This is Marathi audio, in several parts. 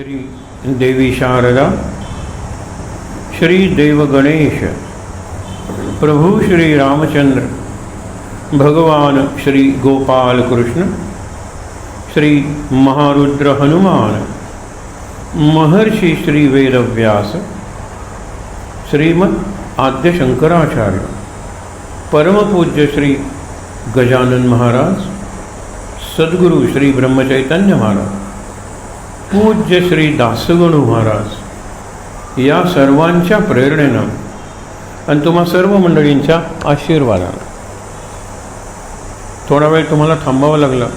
श्री देवी शारदा, श्री देव गणेश, प्रभु श्री रामचंद्र, भगवान श्री गोपाल कृष्ण, श्री महारुद्र हनुमान, महर्षि श्री वेदव्यास, श्रीमद आद्य शंकराचार्य, परम पूज्य श्री गजानन महाराज, सद्गुरु श्री ब्रह्मचैतन्य महाराज, पूज्य श्री दासगणू महाराज या सर्वांच्या प्रेरणेनं आणि तुम्हा सर्व मंडळींच्या आशीर्वादानं थोडा वेळ तुम्हाला थांबावं लागलं,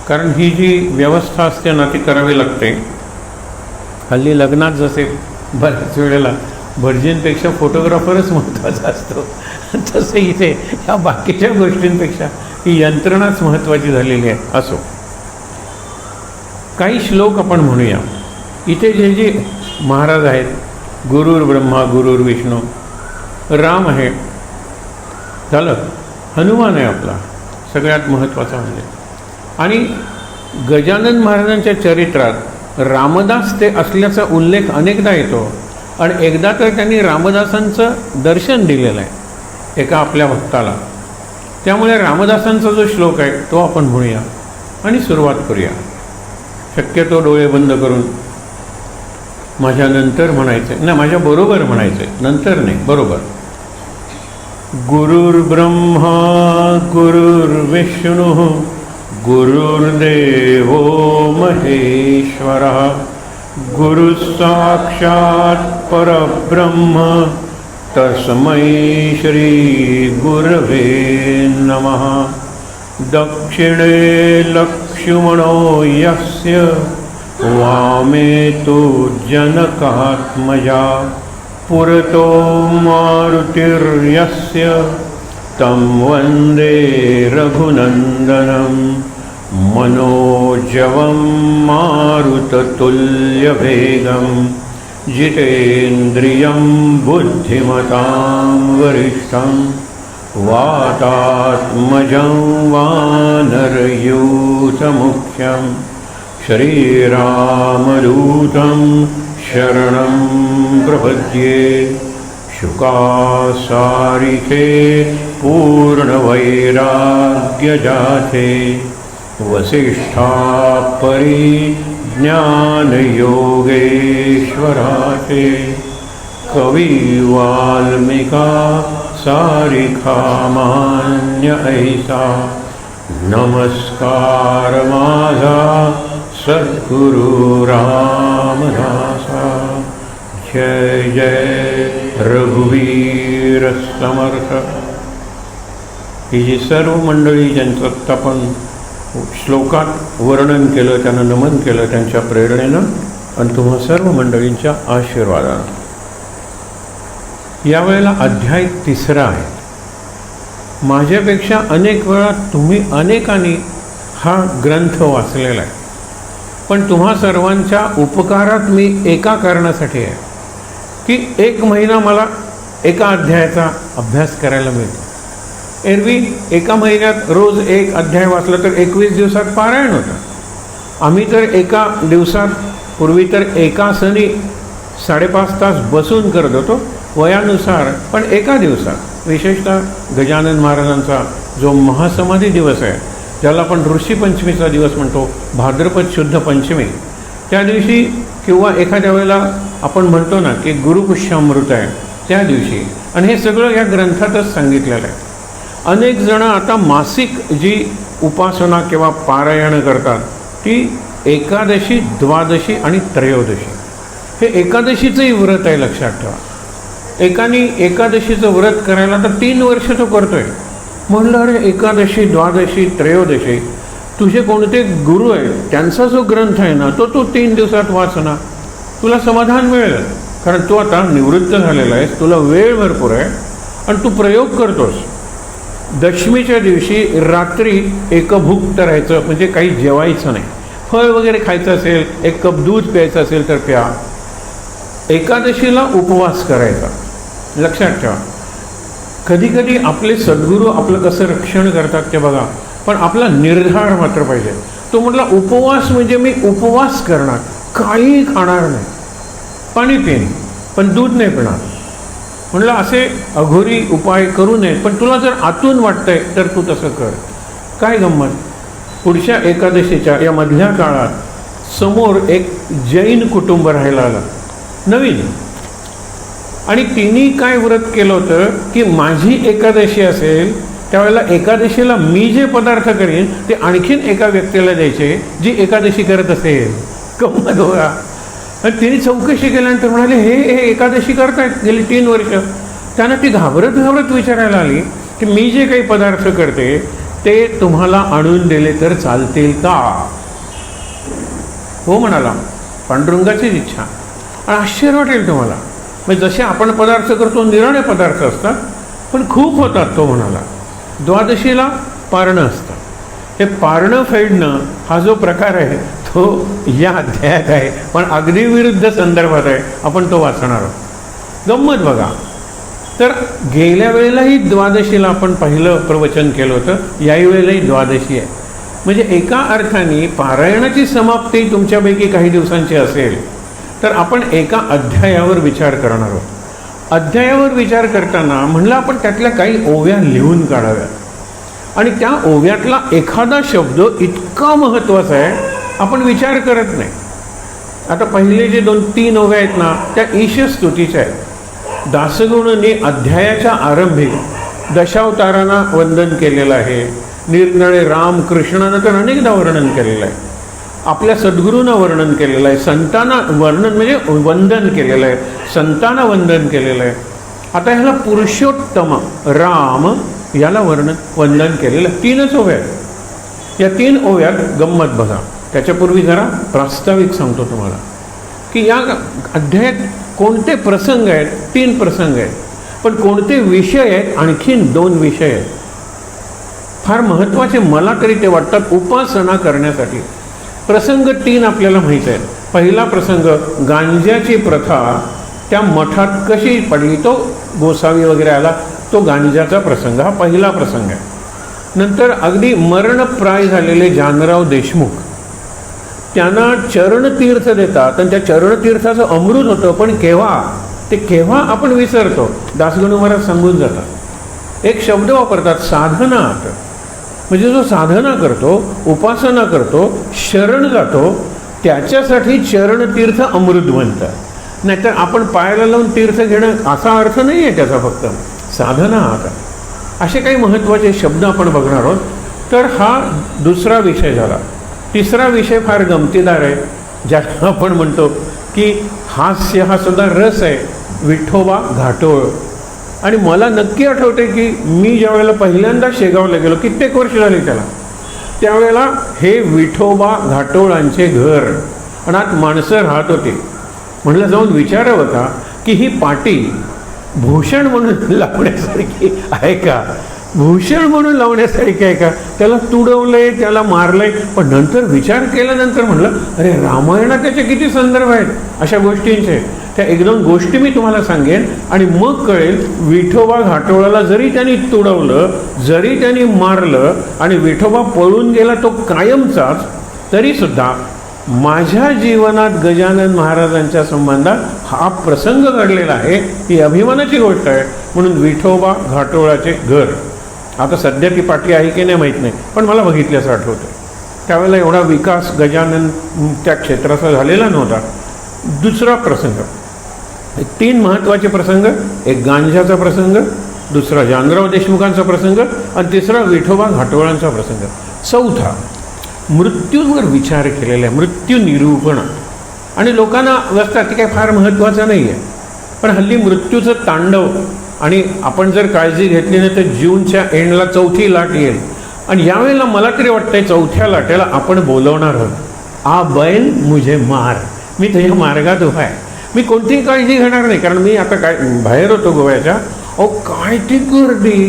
कारण ही जी व्यवस्था असते ना ती करावी लागते. हल्ली लग्नात जसे बऱ्याच वेळेला भटजींपेक्षा फोटोग्राफरच महत्त्वाचा असतो, तसे इथे या बाकीच्या गोष्टींपेक्षा ही यंत्रणाच महत्त्वाची झालेली आहे. असो, काही श्लोक आपण म्हणूया. इथे जे जे महाराज आहेत, गुरुर ब्रह्मा गुरुर विष्णू, राम आहे, झालं, हनुमान आहे आपला सगळ्यात महत्त्वाचा म्हणजे. आणि गजानन महाराजांच्या चरित्रात रामदास ते असल्याचा उल्लेख अनेकदा येतो. आणि एकदा तर त्यांनी रामदासांचं दर्शन दिलेलं आहे एका आपल्या भक्ताला. त्यामुळे रामदासांचा जो श्लोक आहे तो आपण म्हणूया आणि सुरुवात करूया. शक्यतो डोळे बंद करून माझ्या नंतर म्हणायचं, नाही माझ्या बरोबर म्हणायचं, नंतर नाही, बरोबर. गुरुर्ब्रह्मा गुरुर्विष्णू गुरुर्देवो महेश्वरः गुरुसाक्षात् परब्रह्म तस्मै श्री गुरवे नमः. दक्षिणे लक्ष्मणो यस्य वामे तु जनकात्मजा पुरतो मारुतिर्यस्य तं वन्दे रघुनन्दनं मनोजवं मारुततुल्यवेगं जितेन्द्रियं बुद्धिमतां वरिष्ठं वातात्मजं वानरयूथमुख्यं श्रीरामदूतं शरणं प्रपद्ये. शुकासारिके पूर्णवैराग्यजाते वसिष्ठापरि ज्ञानयोगेश्वराते कविवाल्मीका सारिखामान्य ऐसा. नमस्कार माझा सद्गुरु रामदासा. जय जय रघुवीर समर्थ. ही जी सर्व मंडळी ज्यांचं आपण श्लोकात वर्णन केलं, त्यांना नमन केलं, त्यांच्या प्रेरणेनं आणि तुम्हा सर्व मंडळींच्या आशीर्वादानं. यावेळेला अध्याय 3 आहे. माझ्यापेक्षा अनेक वेळा तुम्ही अनेकांनी हा ग्रंथ वाचलेला आहे, पण तुम्हा सर्वांच्या उपकारात मी एका कारणासाठी आहे की 1 महिना मला एका अध्यायाचा अभ्यास करायला मिळतो. एरवी एका महिन्यात रोज 1 अध्याय वाचला तर 21 दिवसात पारायण होतं. आम्ही तर एका दिवसात, पूर्वी तर एकासनी 5.5 तास बसून करत होतो वयानुसार, पण एका दिवसात. विशेषतः गजानन महाराजांचा जो महासमाधी दिवस आहे, ज्याला आपण ऋषीपंचमीचा दिवस म्हणतो, भाद्रपद शुद्ध पंचमी, त्या दिवशी किंवा एखाद्या वेळेला आपण म्हणतो ना की गुरुपुष्यामृत आहे त्या दिवशी. आणि हे सगळं या ग्रंथातच सांगितलेलं आहे. अनेक जण आता मासिक जी उपासना किंवा पारायण करतात ती एकादशी, द्वादशी आणि त्रयोदशी. हे एकादशीचंही व्रत आहे, लक्षात ठेवा. एकाने एकादशीचं व्रत करायला तर 3 वर्ष तो करतोय. म्हणलं अरे एकादशी, द्वादशी, त्रयोदशी, तुझे कोणते गुरु आहेत त्यांचा जो ग्रंथ आहे ना तो तू 3 दिवसात वाचना, तुला समाधान मिळेल. कारण तू आता निवृत्त झालेला आहेस, तुला वेळ भरपूर आहे आणि तू प्रयोग करतोस. दशमीच्या दिवशी रात्री एकभुक्त राहायचं, म्हणजे काही जेवायचं नाही. फळ वगैरे खायचं असेल, 1 कप दूध प्यायचं असेल तर प्या. एकादशीला उपवास करायचा. लक्षात ठेवा, कधी कधी आपले सद्गुरू आपलं कसं रक्षण करतात ते बघा, पण आपला निर्धार मात्र पाहिजे. तो म्हटला उपवास म्हणजे मी उपवास करणार, काही खाणार नाही, पाणी पिईन पण दूध नाही पिणार. म्हटलं असे अघोरी उपाय करू नयेत, पण तुला जर आतून वाटतंय तर तू तसं कर. काय गंमत, पुढच्या एकादशीच्या या मधल्या काळात समोर एक जैन कुटुंब राहायला आलं नवीन, आणि तिने काय व्रत केलं होतं की माझी एकादशी असेल त्यावेळेला एकादशीला मी जे पदार्थ करेन ते आणखीन एका व्यक्तीला द्यायचे जी एकादशी करत असेल. गंमत बघा. आणि तिने चौकशी केल्यानंतर म्हणाले हे एकादशी करतायत गेली 3 वर्ष. त्यांना ती घाबरत विचारायला आली की मी जे काही पदार्थ करते ते तुम्हाला आणून दिले तर चालतील का? हो म्हणाला, पांडुरंगाचीच इच्छा. आणि आश्चर्य वाटेल तुम्हाला, म्हणजे जसे आपण पदार्थ करतो निराळे पदार्थ असतात पण खूप होतात. तो म्हणाला द्वादशीला पारणं असतं, हे पारणं फेडणं हा जो प्रकार आहे तो या अध्यायात आहे, पण अगदी विरुद्ध संदर्भात आहे. आपण तो वाचणार आहोत. गंमत बघा. तर गेल्या वेळेलाही द्वादशीला आपण पहिलं प्रवचन केलं होतं, याही वेळेलाही द्वादशी आहे. म्हणजे एका अर्थाने पारायणाची समाप्ती तुमच्यापैकी काही दिवसांची असेल तर आपण एका अध्यायावर विचार करणार आहोत. अध्यायावर विचार करताना म्हणलं आपण त्यातल्या काही ओव्या लिहून काढाव्या, आणि त्या ओव्यातला एखादा शब्द इतका महत्त्वाचा आहे आपण विचार करत नाही. आता पहिले जे 2-3 ओव्या आहेत ना त्या ईशस्तुतीच्या आहेत. दासगुणने अध्यायाच्या आरंभी दशावतारांना वंदन केलेलं आहे, निरनिराळे राम कृष्णानं तर अनेकदा वर्णन केलेलं आहे, आपल्या सद्गुरूंना वर्णन केलेलं आहे, संतांना वर्णन म्हणजे वंदन केलेलं आहे, संतांना वंदन केलेलं आहे. आता ह्याला पुरुषोत्तम राम याला वंदन केलेलं आहे. 3च ओव्या आहेत. या 3 ओव्यात गंमत बघा. त्याच्यापूर्वी जरा प्रास्ताविक सांगतो तुम्हाला की या अध्यायात कोणते प्रसंग आहेत. 3 प्रसंग आहेत, पण कोणते विषय आहेत, आणखीन 2 विषय आहेत फार महत्त्वाचे मला तरी ते वाटतात उपासना करण्यासाठी. प्रसंग 3 आपल्याला माहीत आहेत. पहिला प्रसंग गांजाची प्रथा त्या मठात कशी पडली, तो गोसावी वगैरे आला, तो गांजाचा प्रसंग हा पहिला प्रसंग आहे. नंतर अगदी मरणप्राय झालेले जानराव देशमुख, त्यांना चरणतीर्थ देतात आणि त्या चरणतीर्थाचं अमृत होतं, पण केव्हा आपण विसरतो. दासगणू महाराज सांगून जातात, एक शब्द वापरतात साधनात, म्हणजे जो साधना करतो, उपासना करतो, शरण जातो त्याच्यासाठी चरणतीर्थ अमृत बनतं. नाहीतर आपण पायाला लावून तीर्थ घेणं असा अर्थ नाही आहे त्याचा, फक्त साधना आता. असे काही महत्त्वाचे शब्द आपण बघणार आहोत. तर हा दुसरा विषय झाला. तिसरा विषय फार गमतीदार आहे, ज्याला आपण म्हणतो की हास्य हा सुद्धा रस आहे, विठोबा घाटोळ. आणि मला नक्की आठवते की मी ज्या वेळेला पहिल्यांदा शेगावला गेलो, कित्येक वर्ष झाली त्याला, त्यावेळेला हे विठोबा घाटोळांचे घर आणि आत माणसं राहत होती. म्हटलं जाऊन विचारावं का की ही पाटी भूषण म्हणून लावण्यासारखी आहे का, भूषण म्हणून लावण्यासारखी आहे का, त्याला तुडवलंय, त्याला मारलंय. पण नंतर विचार केल्यानंतर म्हटलं अरे रामायणात त्याचे किती संदर्भ आहेत अशा गोष्टींचे. त्या 1-2 गोष्टी मी तुम्हाला सांगेन आणि मग कळेल विठोबा घाटोळाला जरी त्यांनी तुडवलं, जरी त्यांनी मारलं आणि विठोबा पळून गेला तो कायमचाच, तरीसुद्धा माझ्या जीवनात गजानन महाराजांच्या संबंधात हा प्रसंग घडलेला आहे, ही अभिमानाची गोष्ट आहे. म्हणून विठोबा घाटोळाचे घर. आता सध्या ती पाठी आहे की नाही माहीत नाही, पण मला बघितल्याचं आठवतं. त्यावेळेला एवढा विकास गजानन त्या क्षेत्राचा झालेला नव्हता. दुसरा प्रसंग, 3 महत्त्वाचे प्रसंग, एक गांजाचा प्रसंग, दुसरा जानराव देशमुखांचा प्रसंग आणि तिसरा विठोबा घाटोळांचा प्रसंग. चौथा मृत्यूवर विचार केलेला आहे, मृत्यू निरूपण. आणि लोकांना वाटतं की काही फार महत्त्वाचं नाही आहे, पण हल्ली मृत्यूचं तांडव, आणि आपण जर काळजी घेतली नाही तर जूनच्या एंडला 4थी लाट येईल. आणि यावेळेला मला तरी वाटतंय 4थ्या लाटेला आपण बोलवणार आहोत, आ बैल मुझे मार, मी तुझ्या मार्गात उभा आहे. मी कोणतीही काळजी घेणार नाही, कारण मी आता काय बाहेर होतो गोव्याच्या. काय ती गर्दी,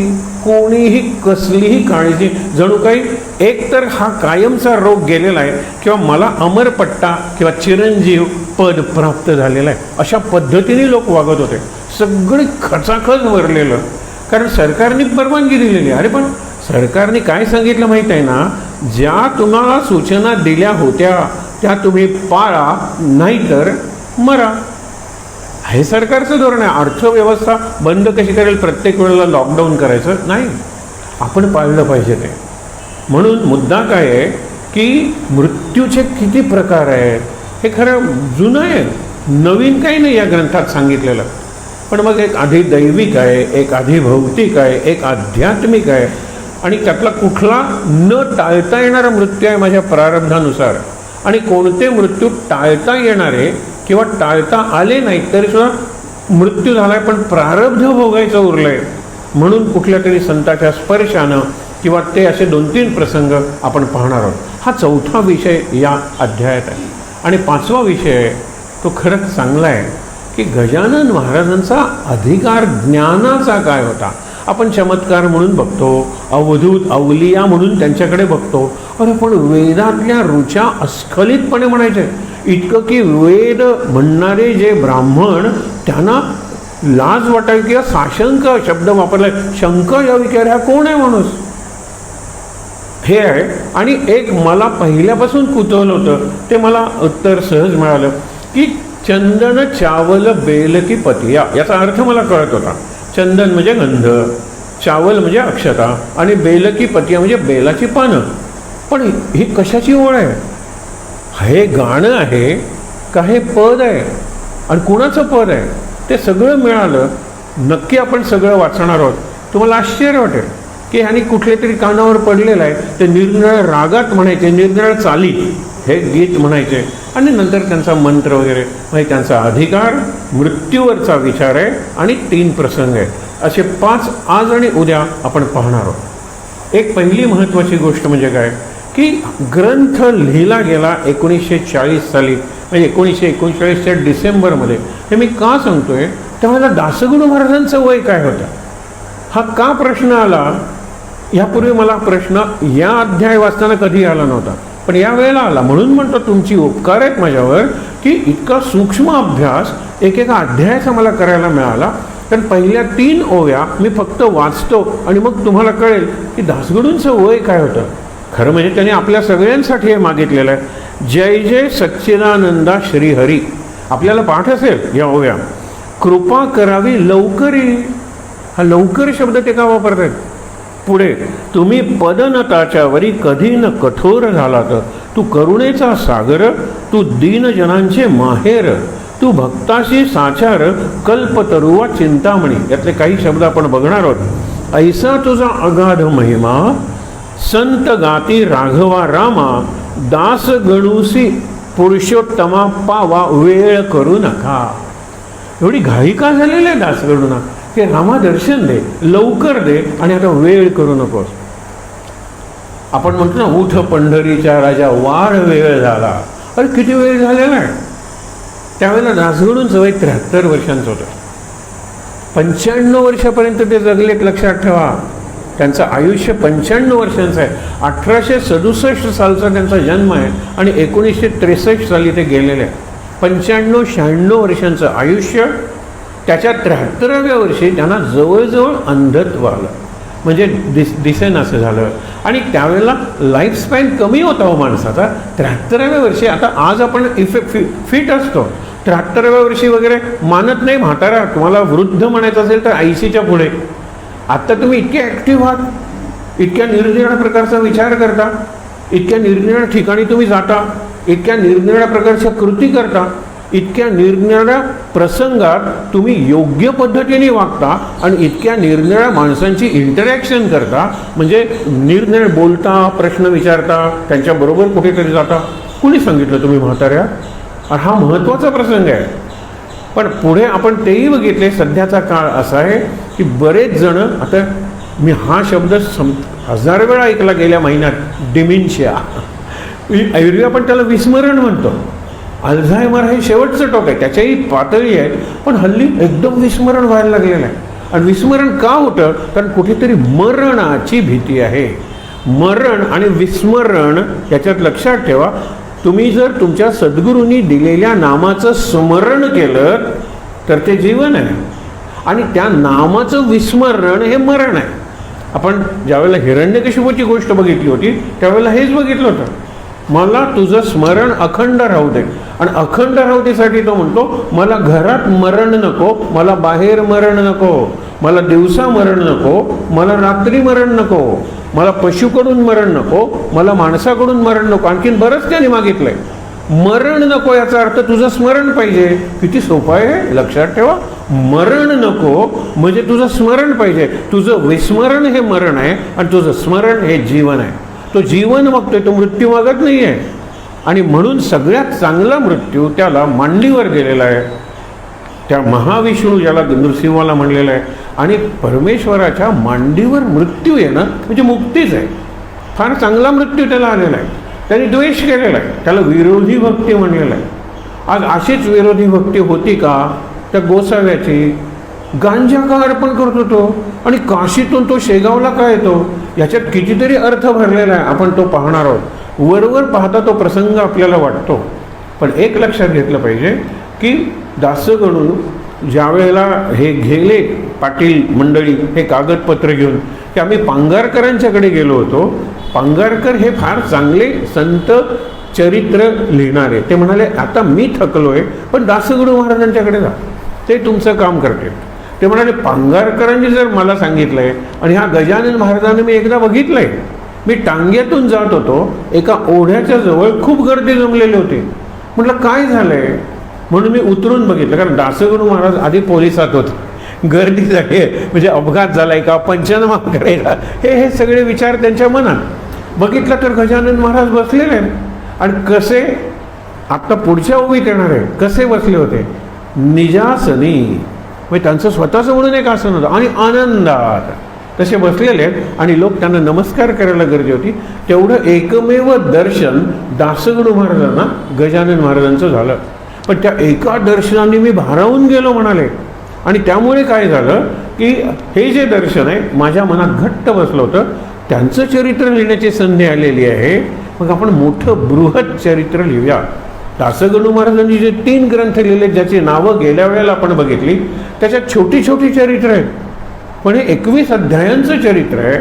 कोणीही कसलीही काळजी, जणू काही एकतर हा कायमचा रोग गेलेला आहे किंवा मला अमरपट्टा किंवा चिरंजीव पद प्राप्त झालेलं आहे, अशा पद्धतीने लोक वागत होते. सगळे खचाखच भरलेलं, कारण सरकारने परवानगी दिलेली. अरे पण सरकारने काय सांगितलं माहीत आहे ना, ज्या तुम्हाला सूचना दिल्या होत्या त्या तुम्ही पाळा, नाहीतर मरा. हे सरकारचं धोरण आहे. अर्थव्यवस्था बंद कशी करेल, प्रत्येक वेळेला लॉकडाऊन करायचं नाही, आपण पाळलं पाहिजे ते. म्हणून मुद्दा काय आहे की मृत्यूचे किती प्रकार आहेत हे खरं जुनं आहे, नवीन काही नाही या ग्रंथात सांगितलेलं. पण मग एक आधी दैविक आहे, एक आधी भौतिक आहे, एक आध्यात्मिक आहे, आणि त्यातला कुठला न टाळता येणारा मृत्यू आहे माझ्या प्रारब्धानुसार, आणि कोणते मृत्यू टाळता येणारे किंवा टाळता आले नाहीत तरी सुद्धा मृत्यू झालाय पण प्रारब्ध भोगायचं उरलंय, म्हणून कुठल्या तरी संताच्या स्पर्शानं किंवा ते असे 2-3 प्रसंग आपण पाहणार आहोत. हा 4था विषय या अध्यायात आहे. आणि 5वा विषय आहे तो खरंच चांगला आहे की गजानन महाराजांचा अधिकार ज्ञानाचा काय होता. आपण चमत्कार म्हणून बघतो, अवधूत अवलिया म्हणून त्यांच्याकडे बघतो, अरे पण वेदातल्या रुचा अस्खलितपणे म्हणायचे, इतकं की वेद म्हणणारे जे ब्राह्मण त्यांना लाज वाटावी किंवा साशंक शब्द वापरलाय, शंक या विचार हा कोण आहे माणूस, हे आहे. आणि एक मला पहिल्यापासून कुतूहल होतं, ते मला उत्तर सहज मिळालं की चंदन चावल बेल की पतिया, याचा अर्थ मला कळत होता. चंदन म्हणजे गंध, चावल म्हणजे अक्षता, आणि बेल की पतिया म्हणजे बेलाची पानं. पण ही कशाची ओळ आहे, हे गाणं आहे का हे पद आहे, आणि कुणाचं पद आहे, ते सगळं मिळालं. नक्की आपण सगळं वाचणार आहोत. तुम्हाला आश्चर्य वाटेल की ह्यानी कुठले तरी कानावर पडलेलं आहे, ते निरनिराळ्या रागात म्हणायचे, निरनिराळ्या चाली हे गीत म्हणायचे, आणि नंतर त्यांचा मंत्र वगैरे. म्हणजे त्यांचा अधिकार, मृत्यूवरचा विचार आहे, आणि 3 प्रसंग आहेत. असे 5 आज आणि उद्या आपण पाहणार आहोत. एक पहिली महत्त्वाची गोष्ट म्हणजे काय की ग्रंथ लिहिला गेला 1940 साली, म्हणजे 1939च्या डिसेंबरमध्ये. हे मी का सांगतोय, त्यावेळेला दासगणू महाराजांचं वय काय होतं, हा का प्रश्न आला. यापूर्वी मला प्रश्न या अध्याय वाचताना कधी आला नव्हता, पण या वेळेला आला. म्हणून म्हणतो तुमची उपकार आहेत माझ्यावर की इतका सूक्ष्म अभ्यास एकेका अध्यायाचा मला करायला मिळाला. कारण पहिल्या 3 ओव्या मी फक्त वाचतो आणि मग तुम्हाला कळेल की दासगणूंचं वय काय होतं. खरं म्हणजे त्याने आपल्या सगळ्यांसाठी हे मागितलेलं आहे. जय जय सच्चिदानंदा श्रीहरी, आपल्याला पाठ असेल या ओव्या. कृपा करावी लवकरी, हा लवकर शब्द ते का वापरतात. पुढे तुम्ही पदनताच्या वरी कधी न कठोर झालात, तू करुणेचा सागर, तू दीनजनांचे माहेर, तू भक्ताशी साचार, कल्पतरुवा चिंतामणी. यातले काही शब्द आपण बघणार आहोत. ऐसा तुझा अगाध महिमा, संत गाती राघवा रामा, दास गणूसी पुरुषोत्तमा पावा, वेळ करू नका. एवढी घाई का झालेली आहे दासगणूंना की रामा दर्शन दे, लवकर दे, आणि आता वेळ करू नकोस. आपण म्हणतो ना, उठ पंढरीच्या राजा वाढ वेळ झाला. अरे किती वेळ झालेला आहे. त्यावेळेला दासगणूंचं वय 73 वर्षांचं होतं. 95 वर्षापर्यंत ते जगलेत, लक्षात ठेवा. त्यांचं आयुष्य 95 वर्षांचं आहे. 1867 सालचा त्यांचा जन्म आहे आणि 1963 साली ते गेलेले आहे. 95-96 वर्षांचं आयुष्य. त्याच्या 73व्या वर्षी त्यांना जवळजवळ अंधत्व आलं, म्हणजे दिसेन असं झालं. आणि त्यावेळेला लाईफ स्पॅन कमी होता हो माणसाचा. 73व्या वर्षी, आता आज आपण फिट असतो, 73व्या वर्षी वगैरे मानत नाही म्हातारा. तुम्हाला वृद्ध म्हणायचं असेल तर 80च्या पुढे. आत्ता तुम्ही इतके ॲक्टिव्ह आहात, इतक्या निरनिराळ्या प्रकारचा विचार करता, इतक्या निरनिराळ्या ठिकाणी तुम्ही जाता, इतक्या निरनिराळ्या प्रकारच्या कृती करता, इतक्या निरनिराळ्या प्रसंगात तुम्ही योग्य पद्धतीने वागता, आणि इतक्या निरनिराळ्या माणसांची इंटरॅक्शन करता, म्हणजे निरनिराळे बोलता, प्रश्न विचारता, त्यांच्याबरोबर कुठेतरी जाता. कुणी सांगितलं तुम्ही म्हाताऱ्या. हा महत्त्वाचा प्रसंग आहे. पण पुढे आपण तेही बघितले. सध्याचा काळ असा आहे की बरेच जण, आता मी हा शब्द 1000 वेळा ऐकला गेल्या महिन्यात, डिमेन्शिया. ऐरवी आपण त्याला विस्मरण म्हणतो. अल्झायमर हे शेवटचं टोक आहे, त्याच्याही पातळी आहे, पण हल्ली एकदम विस्मरण व्हायला लागलेलं आहे. आणि विस्मरण का होतं, कारण कुठेतरी मरणाची भीती आहे. मरण आणि विस्मरण याच्यात लक्षात ठेवा. तुम्ही जर तुमच्या सद्गुरूंनी दिलेल्या नामाचं स्मरण केलं तर ते जीवन आहे, आणि त्या नामाचं विस्मरण हे मरण आहे. आपण ज्यावेळेला हिरण्यकशिपूची गोष्ट बघितली होती त्यावेळेला हेच बघितलं होतं, मला तुझं स्मरण अखंड राहू दे. आणि अखंड राहू देसाठी तो म्हणतो, मला घरात मरण नको, मला बाहेर मरण नको, मला दिवसा मरण नको, मला रात्री मरण नको, मला पशुकडून मरण नको, मला माणसाकडून मरण नको. आणखीन बरंच त्याने मागितलंय. मरण नको याचा अर्थ तुझं स्मरण पाहिजे. किती सोपं आहे, लक्षात ठेवा. मरण नको म्हणजे तुझं स्मरण पाहिजे. तुझं विस्मरण हे मरण आहे आणि तुझं स्मरण हे जीवन आहे. तो जीवन मागतोय, तो मृत्यू मागत नाही आहे. आणि म्हणून सगळ्यात चांगला मृत्यू त्याला मांडीवर गेलेला आहे. त्या महाविष्णू ज्याला नृसिंहाला म्हणलेलं आहे. आणि परमेश्वराच्या मांडीवर मृत्यू येणं म्हणजे मुक्तीच आहे. फार चांगला मृत्यू त्याला आलेला आहे. त्यांनी द्वेष केलेला आहे, त्याला विरोधी भक्ती म्हणलेलं आहे. आज अशीच विरोधी भक्ती होती का त्या गोसाव्याची? गांजा का अर्पण करतो तो, आणि काशीतून तो शेगावला का येतो, याच्यात कितीतरी अर्थ भरलेला आहे. आपण तो पाहणार आहोत. वरवर पाहता तो प्रसंग आपल्याला वाटतो, पण एक लक्षात घेतलं पाहिजे की दासगणू ज्या वेळेला हे गेले पाटील मंडळी हे कागदपत्र घेऊन, की आम्ही पांगारकरांच्याकडे गेलो होतो. पांगारकर हे फार चांगले संत चरित्र लिहिणारे. ते म्हणाले, आता मी थकलोय, पण दासगणू महाराजांच्याकडे जा, ते तुमचं काम करते. ते म्हणाले, पांगारकरांनी जर मला सांगितलंय आणि ह्या गजानन महाराजांनी मी एकदा बघितलंय, मी टांग्यातून जात होतो, एका ओढ्याच्या जवळ खूप गर्दी जमलेली होती. म्हटलं काय झालंय, म्हणून मी उतरून बघितलं. कारण दासगणू महाराज आधी पोलिसात होते. गर्दी झाली म्हणजे अपघात झालाय का, पंचनामा करायला, हे सगळे विचार त्यांच्या मनात. बघितलं तर गजानन महाराज बसलेले आहेत. आणि कसे, आता पुढच्या उभीत येणार आहे, कसे बसले होते, निजासनी, म्हणजे त्यांचं स्वतःचं म्हणून एक आसन होतं, आणि आनंदात तसे बसलेले आहेत. आणि लोक त्यांना नमस्कार करायला गर्दी होती. तेवढं एकमेव दर्शन दासगणू महाराजांना गजानन महाराजांचं झालं. पण त्या एका दर्शनाने मी भारावून गेलो म्हणाले. आणि त्यामुळे काय झालं की हे जे दर्शन आहे माझ्या मनात घट्ट बसलं होतं. त्यांचं चरित्र लिहिण्याची संधी आलेली आहे, मग आपण मोठं बृहत चरित्र लिहूया. दासगणू महाराजांनी जे 3 ग्रंथ लिहिले, ज्याची नावं गेल्या वेळेला आपण बघितली, त्याच्यात छोटी छोटी चरित्र आहेत, पण हे 21 अध्यायांचं चरित्र आहे,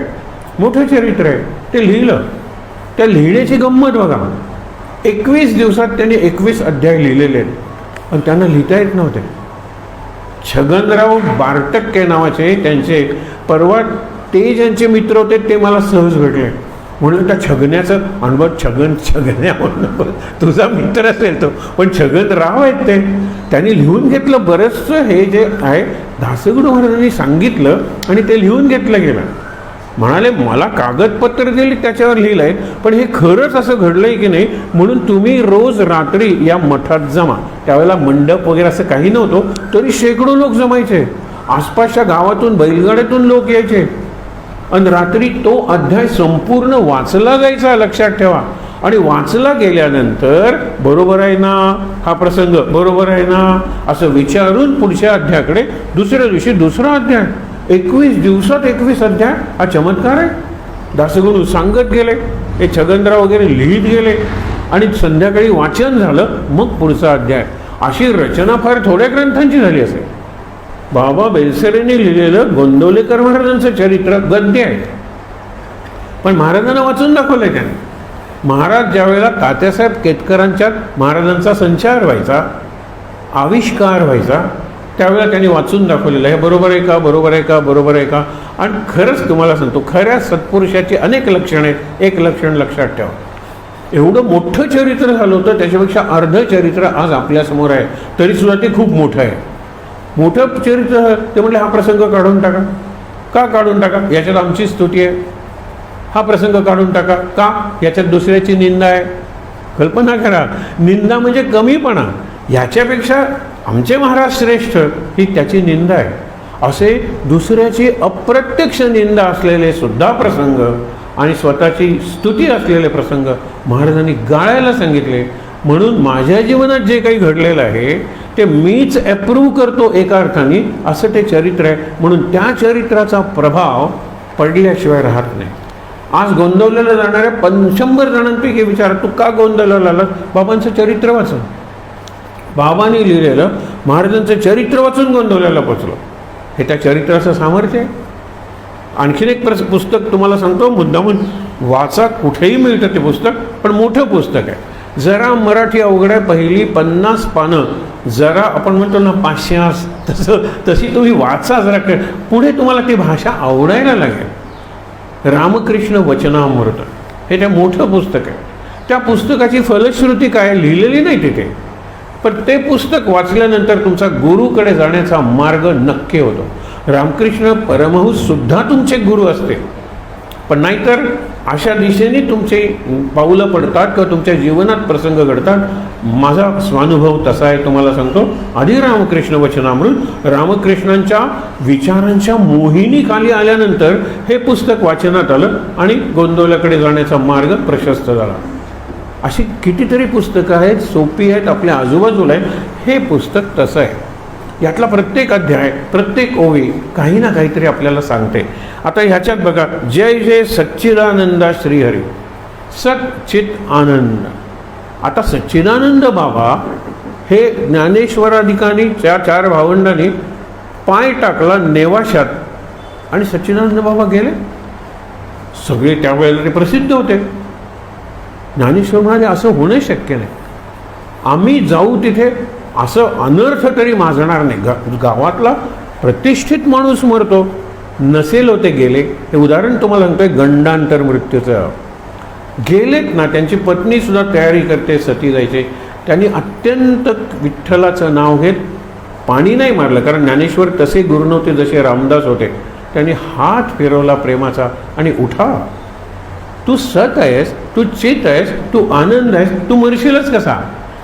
मोठं चरित्र आहे. ते लिहिलं, त्या लिहिण्याची गंमत बघा. 21 दिवसात त्यांनी 21 अध्याय लिहिलेले आहेत, पण त्यांना लिहिता येत नव्हते. छगनराव बारटक्के नावाचे त्यांचे परवा ते ज्यांचे मित्र होते ते मला सहज भेटले. म्हणून त्या छगण्याचा अनुभव, छगन्या म्हणून तुझा मित्र असेल तो, पण छगनराव आहेत ते. त्यांनी लिहून घेतलं बरंचसं. हे जे आहे दासगणू महाराजांनी सांगितलं आणि ते लिहून घेतलं गेलं. म्हणाले, मला कागदपत्र दिली त्याच्यावर लिहिलं आहे, पण हे खरंच असं घडलंय की नाही, म्हणून तुम्ही रोज रात्री या मठात जमा. त्यावेळेला मंडप वगैरे असं काही नव्हतं, तरी शेकडो लोक जमायचे. आसपासच्या गावातून बैलगाड्यातून लोक यायचे आणि रात्री तो अध्याय संपूर्ण वाचला जायचा, लक्षात ठेवा. आणि वाचला गेल्यानंतर बरोबर आहे ना हा प्रसंग, बरोबर आहे ना असं विचारून पुढच्या अध्यायाकडे दुसऱ्या दिवशी दुसरा अध्याय. 21 दिवसात 21 अध्याय, हा चमत्कार आहे. दासगणू सांगत गेले, हे छगनराव वगैरे लिहित गेले आणि संध्याकाळी वाचन झालं, मग पुढचा अध्याय. अशी रचना फार थोड्या ग्रंथांची झाली असेल. बाबा बेलसरेंनी लिहिलेलं गोंदवलेकर महाराजांचं चरित्र गद्य आहे, पण महाराजांना वाचून दाखवलंय त्याने. महाराज ज्या वेळेला तात्यासाहेब केतकरांच्यात महाराजांचा संचार व्हायचा, आविष्कार व्हायचा, त्यावेळेला त्यांनी वाचून दाखवलेलं आहे. बरोबर आहे का, बरोबर आहे का, बरोबर आहे का. आणि खरंच तुम्हाला सांगतो, खऱ्या सत्पुरुषाची अनेक लक्षणं आहेत. एक लक्षण लक्षात ठेवा, एवढं मोठं चरित्र झालं होतं, त्याच्यापेक्षा अर्ध चरित्र आज आपल्यासमोर आहे, तरीसुद्धा ते खूप मोठं आहे. मोठं चरित्र ते म्हटले, हा प्रसंग काढून टाका. का काढून टाका, याच्यात आमची स्तुती आहे. हा प्रसंग काढून टाका का, याच्यात दुसऱ्याची निंदा आहे. कल्पना करा, निंदा म्हणजे कमीपणा. याच्यापेक्षा आमचे महाराज श्रेष्ठ, ही त्याची निंदा आहे. असे दुसऱ्याची अप्रत्यक्ष निंदा असलेले सुद्धा प्रसंग आणि स्वतःची स्तुती असलेले प्रसंग महाराजांनी गाळायला सांगितले. म्हणून माझ्या जीवनात जे काही घडलेलं आहे ते मीच ॲप्रूव्ह करतो एका अर्थाने, असं ते चरित्र आहे. म्हणून त्या चरित्राचा प्रभाव पडल्याशिवाय राहत नाही. आज गोंदवलेला जाणाऱ्या 100 जणांपैकी विचार, तू का गोंदवलेला आलास? बाबांचं चरित्र वाचून, बाबांनी लिहिलेलं महाराजांचं चरित्र वाचून गोंदवलेला पोचलो. हे त्या चरित्राचं सामर्थ्य आहे. आणखीन एक पुस्तक तुम्हाला सांगतो, मुद्दामून वाचा, कुठेही मिळतं ते पुस्तक, पण मोठं पुस्तक आहे. जरा मराठी अवघड आहे, पहिली 50 पानं, जरा आपण म्हणतो ना 500, तशी तुम्ही वाचा जरा, पुढे तुम्हाला ती भाषा आवडायला लागेल. रामकृष्ण वचनामृत हे ते मोठं पुस्तक आहे. त्या पुस्तकाची फलश्रुती काय लिहिलेली नाही तिथे, पण ते पुस्तक वाचल्यानंतर तुमचा गुरुकडे जाण्याचा मार्ग नक्की होतो. रामकृष्ण परमहंस सुद्धा तुमचे गुरु असते, पण नाहीतर अशा दिशेने तुमचे पाऊलं पडतात किंवा तुमच्या जीवनात प्रसंग घडतात. माझा स्वानुभव तसा आहे, तुम्हाला सांगतो. आधी रामकृष्ण वचनामृत, रामकृष्णांच्या विचारांच्या मोहिनीखाली आल्यानंतर हे पुस्तक वाचनात आलं आणि गोंदवल्याकडे जाण्याचा मार्ग प्रशस्त झाला. अशी कितीतरी पुस्तकं आहेत, सोपी आहेत, आपल्या आजूबाजूला आहे. हे पुस्तक तसं आहे. यातला प्रत्येक अध्याय, प्रत्येक ओवी काही ना काहीतरी आपल्याला सांगते. आता ह्याच्यात बघा, जय जय सच्चिदानंदा श्रीहरी, सच्चित आनंद. आता सच्चिदानंद बाबा हे ज्ञानेश्वराधिकांनी त्या 4 भावंडांनी पाय टाकला नेवाशात आणि सच्चिदानंद बाबा गेले. सगळे त्यावेळेला ते प्रसिद्ध होते. ज्ञानेश्वर म्हणाले असं होणं शक्य नाही, आम्ही जाऊ तिथे, असं अनर्थ तरी माजणार नाही. गावातला प्रतिष्ठित माणूस मरतो, नसेल होते गेले. हे उदाहरण तुम्हाला सांगतोय गंडांतर मृत्यूचं. गेलेत ना, त्यांची पत्नी सुद्धा तयारी करते सती जायचे. त्यांनी अत्यंत विठ्ठलाचं नाव घेत पाणी नाही मारलं, कारण ज्ञानेश्वर तसे गुरु नव्हते जसे रामदास होते. त्यांनी हात फिरवला प्रेमाचा आणि उठा, तू सत आहेस, तू चित आहेस, तू आनंद आहेस, तू मरशीलच कसा?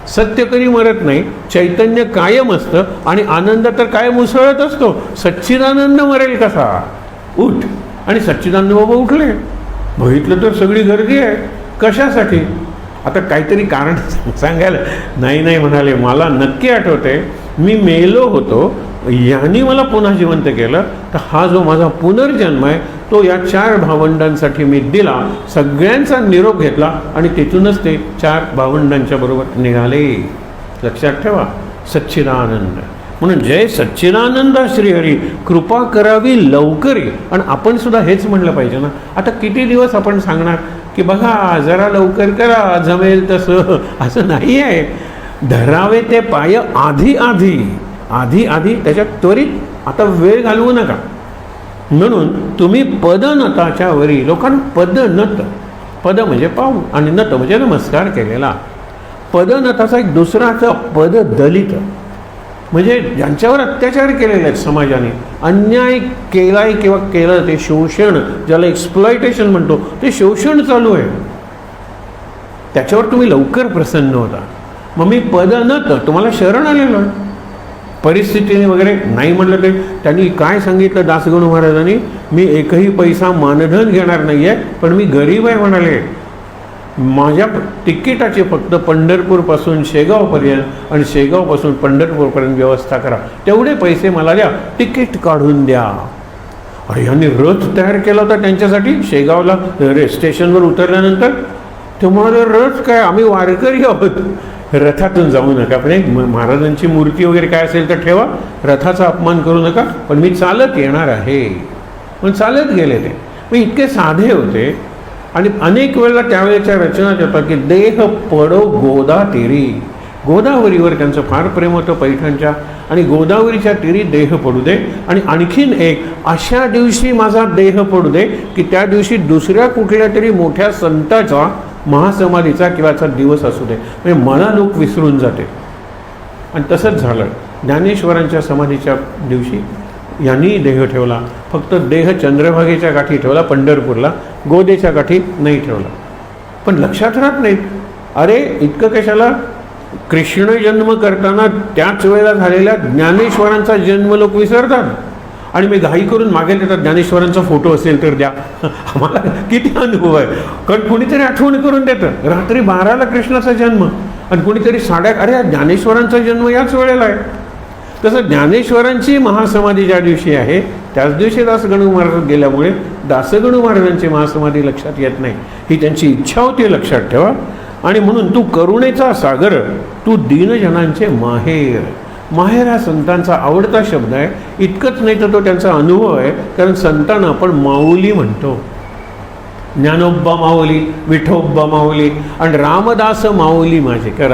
सत्य कधी मरत नाही, चैतन्य कायम असतं आणि आनंद तर कायम उसळत असतो. सच्चिदानंद मरेल कसा? उठ. आणि सच्चिदानंद बाबा उठले. बघितलं तर सगळी गर्दी आहे. कशासाठी? आता काहीतरी कारण सांगायला नाही म्हणाले. मला नक्की आठवते, मी मेलो होतो, यांनी मला पुन्हा जिवंत केलं, तर हा जो माझा पुनर्जन्म आहे तो या 4 भावंडांसाठी मी दिला. सगळ्यांचा निरोप घेतला आणि तिथूनच ते 4 भावंडांच्या बरोबर निघाले. लक्षात ठेवा, सच्चिदानंद. म्हणून जय सच्चिदानंद श्रीहरी, कृपा करावी लवकरी. आणि आपण सुद्धा हेच म्हणलं पाहिजे ना. आता किती दिवस आपण सांगणार की बघा जरा लवकर करा, जमेल तसं, असं नाही आहे. धरावे ते पाय आधी आधी त्याच्यात त्वरित आता वेळ घालवू नका. म्हणून तुम्ही पदनताच्या वरी, लोकांना पदनत, पद म्हणजे पाऊल आणि नत म्हणजे नमस्कार केलेला. पदनताचा एक दुसरा अर्थ पददलित, म्हणजे ज्यांच्यावर अत्याचार केलेले आहेत समाजाने, अन्याय केलाय किंवा केलं, ते शोषण, ज्याला एक्सप्लॉयटेशन म्हणतो, ते शोषण चालू आहे. त्याच्यावर तुम्ही लवकर प्रसन्न होता. मग मी पदनत, तुम्हाला शरण आलेलो. परिस्थितीने वगैरे नाही म्हटलं ते त्यांनी काय सांगितलं दासगणू महाराजांनी, मी एकही पैसा मानधन घेणार नाही आहे, पण मी गरीब आहे म्हणाले. माझ्या तिकिटाची फक्त पंढरपूरपासून शेगावपर्यंत आणि शेगावपासून पंढरपूरपर्यंत व्यवस्था करा, तेवढे पैसे मला द्या, तिकीट काढून द्या. अरे यांनी रथ तयार केला होता त्यांच्यासाठी. शेगावला स्टेशनवर उतरल्यानंतर ते म्हणाले, रथ काय, आम्ही वारकरी आहोत, रथातून जाऊ नका, पण एक महाराजांची मूर्ती वगैरे काय असेल तर ठेवा, रथाचा अपमान करू नका, पण मी चालत येणार आहे. पण चालत गेले ते. मग इतके साधे होते. आणि अनेक वेळेला त्यावेळेच्या रचनात येतात की देह पडो गोदा तीरी, गोदावरीवर त्यांचं फार प्रेम होतं पैठणच्या, आणि गोदावरीच्या तीरी देह पडू दे. आणि आणखीन एक, अशा दिवशी माझा देह पडू दे की त्या दिवशी दुसऱ्या कुठल्या तरी मोठ्या संताचा महासमाधीचा किंवाचा दिवस असू दे, म्हणजे मला लोक विसरून जाते. आणि तसंच झालं. ज्ञानेश्वरांच्या समाधीच्या दिवशी यांनी देह ठेवला, फक्त देह चंद्रभागेच्या गाठी ठेवला पंढरपूरला, गोदेच्या गाठी नाही ठेवला. पण लक्षात राहत नाहीत. अरे इतकं कशाला? कृष्ण जन्म करताना त्याच वेळेला झालेल्या ज्ञानेश्वरांचा जन्म लोक विसरतात. आणि मी घाई करून मागेल देतात, ज्ञानेश्वरांचा फोटो असेल तर द्या. आम्हाला किती अनुभव आहे, कारण कुणीतरी आठवण करून देतं. रात्री 12ला कृष्णाचा जन्म आणि कुणीतरी अरे ज्ञानेश्वरांचा जन्म याच वेळेला आहे. तसं ज्ञानेश्वरांची महासमाधी ज्या दिवशी आहे त्याच दिवशी दासगणू महाराज गेल्यामुळे दासगणू महाराजांची महासमाधी लक्षात येत नाही. ही त्यांची इच्छा होती, लक्षात ठेवा. आणि म्हणून तू करुणेचा सागर, तू दीनजनांचे माहेर, माहेर हा संतांचा आवडता शब्द आहे. इतकंच नाही तर तो त्यांचा अनुभव आहे, कारण संतांना आपण माऊली म्हणतो. ज्ञानोब्बा माऊली, विठोब्बा माऊली आणि रामदास माऊली माझे, का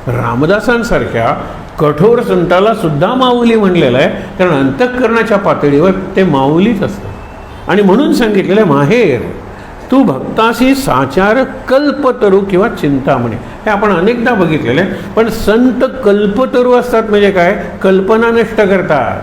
रामदासांसारख्या कठोर संताला सुद्धा माऊली म्हणलेलं आहे, कारण अंतःकरणाच्या पातळीवर ते माऊलीच असतं. आणि म्हणून सांगितलेलं आहे, माहेर तू भक्ताशी साचार कल्पतरू किंवा चिंतामणी. हे आपण अनेकदा बघितलेलं आहे. पण संत कल्पतरू असतात म्हणजे काय? कल्पना नष्ट करतात.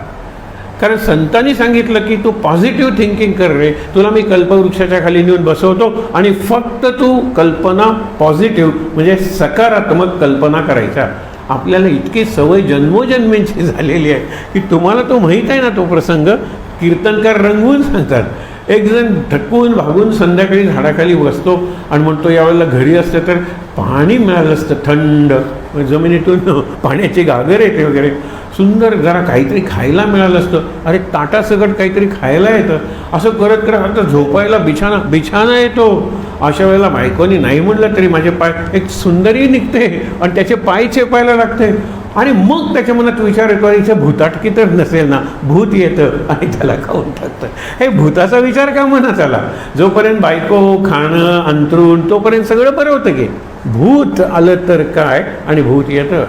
कारण संतांनी सांगितलं की तू पॉझिटिव्ह थिंकिंग कर रे, तुला मी कल्पवृक्षाच्या खाली नेऊन बसवतो आणि फक्त तू कल्पना पॉझिटिव्ह म्हणजे सकारात्मक कल्पना करायच्या. आपल्याला इतकी सवय जन्मोजन्मींची झालेली आहे की तुम्हाला तो माहीत आहे ना, तो प्रसंग कीर्तनकार रंगवून सांगतात. एक जण थकून भागून संध्याकाळी झाडाखाली बसतो आणि म्हणतो यावेळेला घरी असतं तर पाणी मिळालं असतं थंड, जमिनीतून पाण्याची गागर येते वगैरे, सुंदर जरा काहीतरी खायला मिळालं असतं, अरे ताटासकट काहीतरी खायला येतं, असं करत करत आता झोपायला बिछाना येतो. अशा वेळेला बायकोनी नाही म्हणलं तरी माझे पाय एक सुंदरी निघते आणि त्याचे पाय चेपायला लागते. आणि मग त्याच्या मनात विचार येतो, इथे भूताटकी तर नसेल ना, भूत येतं आणि त्याला खाऊन टाकतं. हे भूताचा विचार का मनात आला? जोपर्यंत बायको, खाणं, अंथरूण, तोपर्यंत सगळं बरं होतं की भूत आलं तर काय आणि भूत येतं.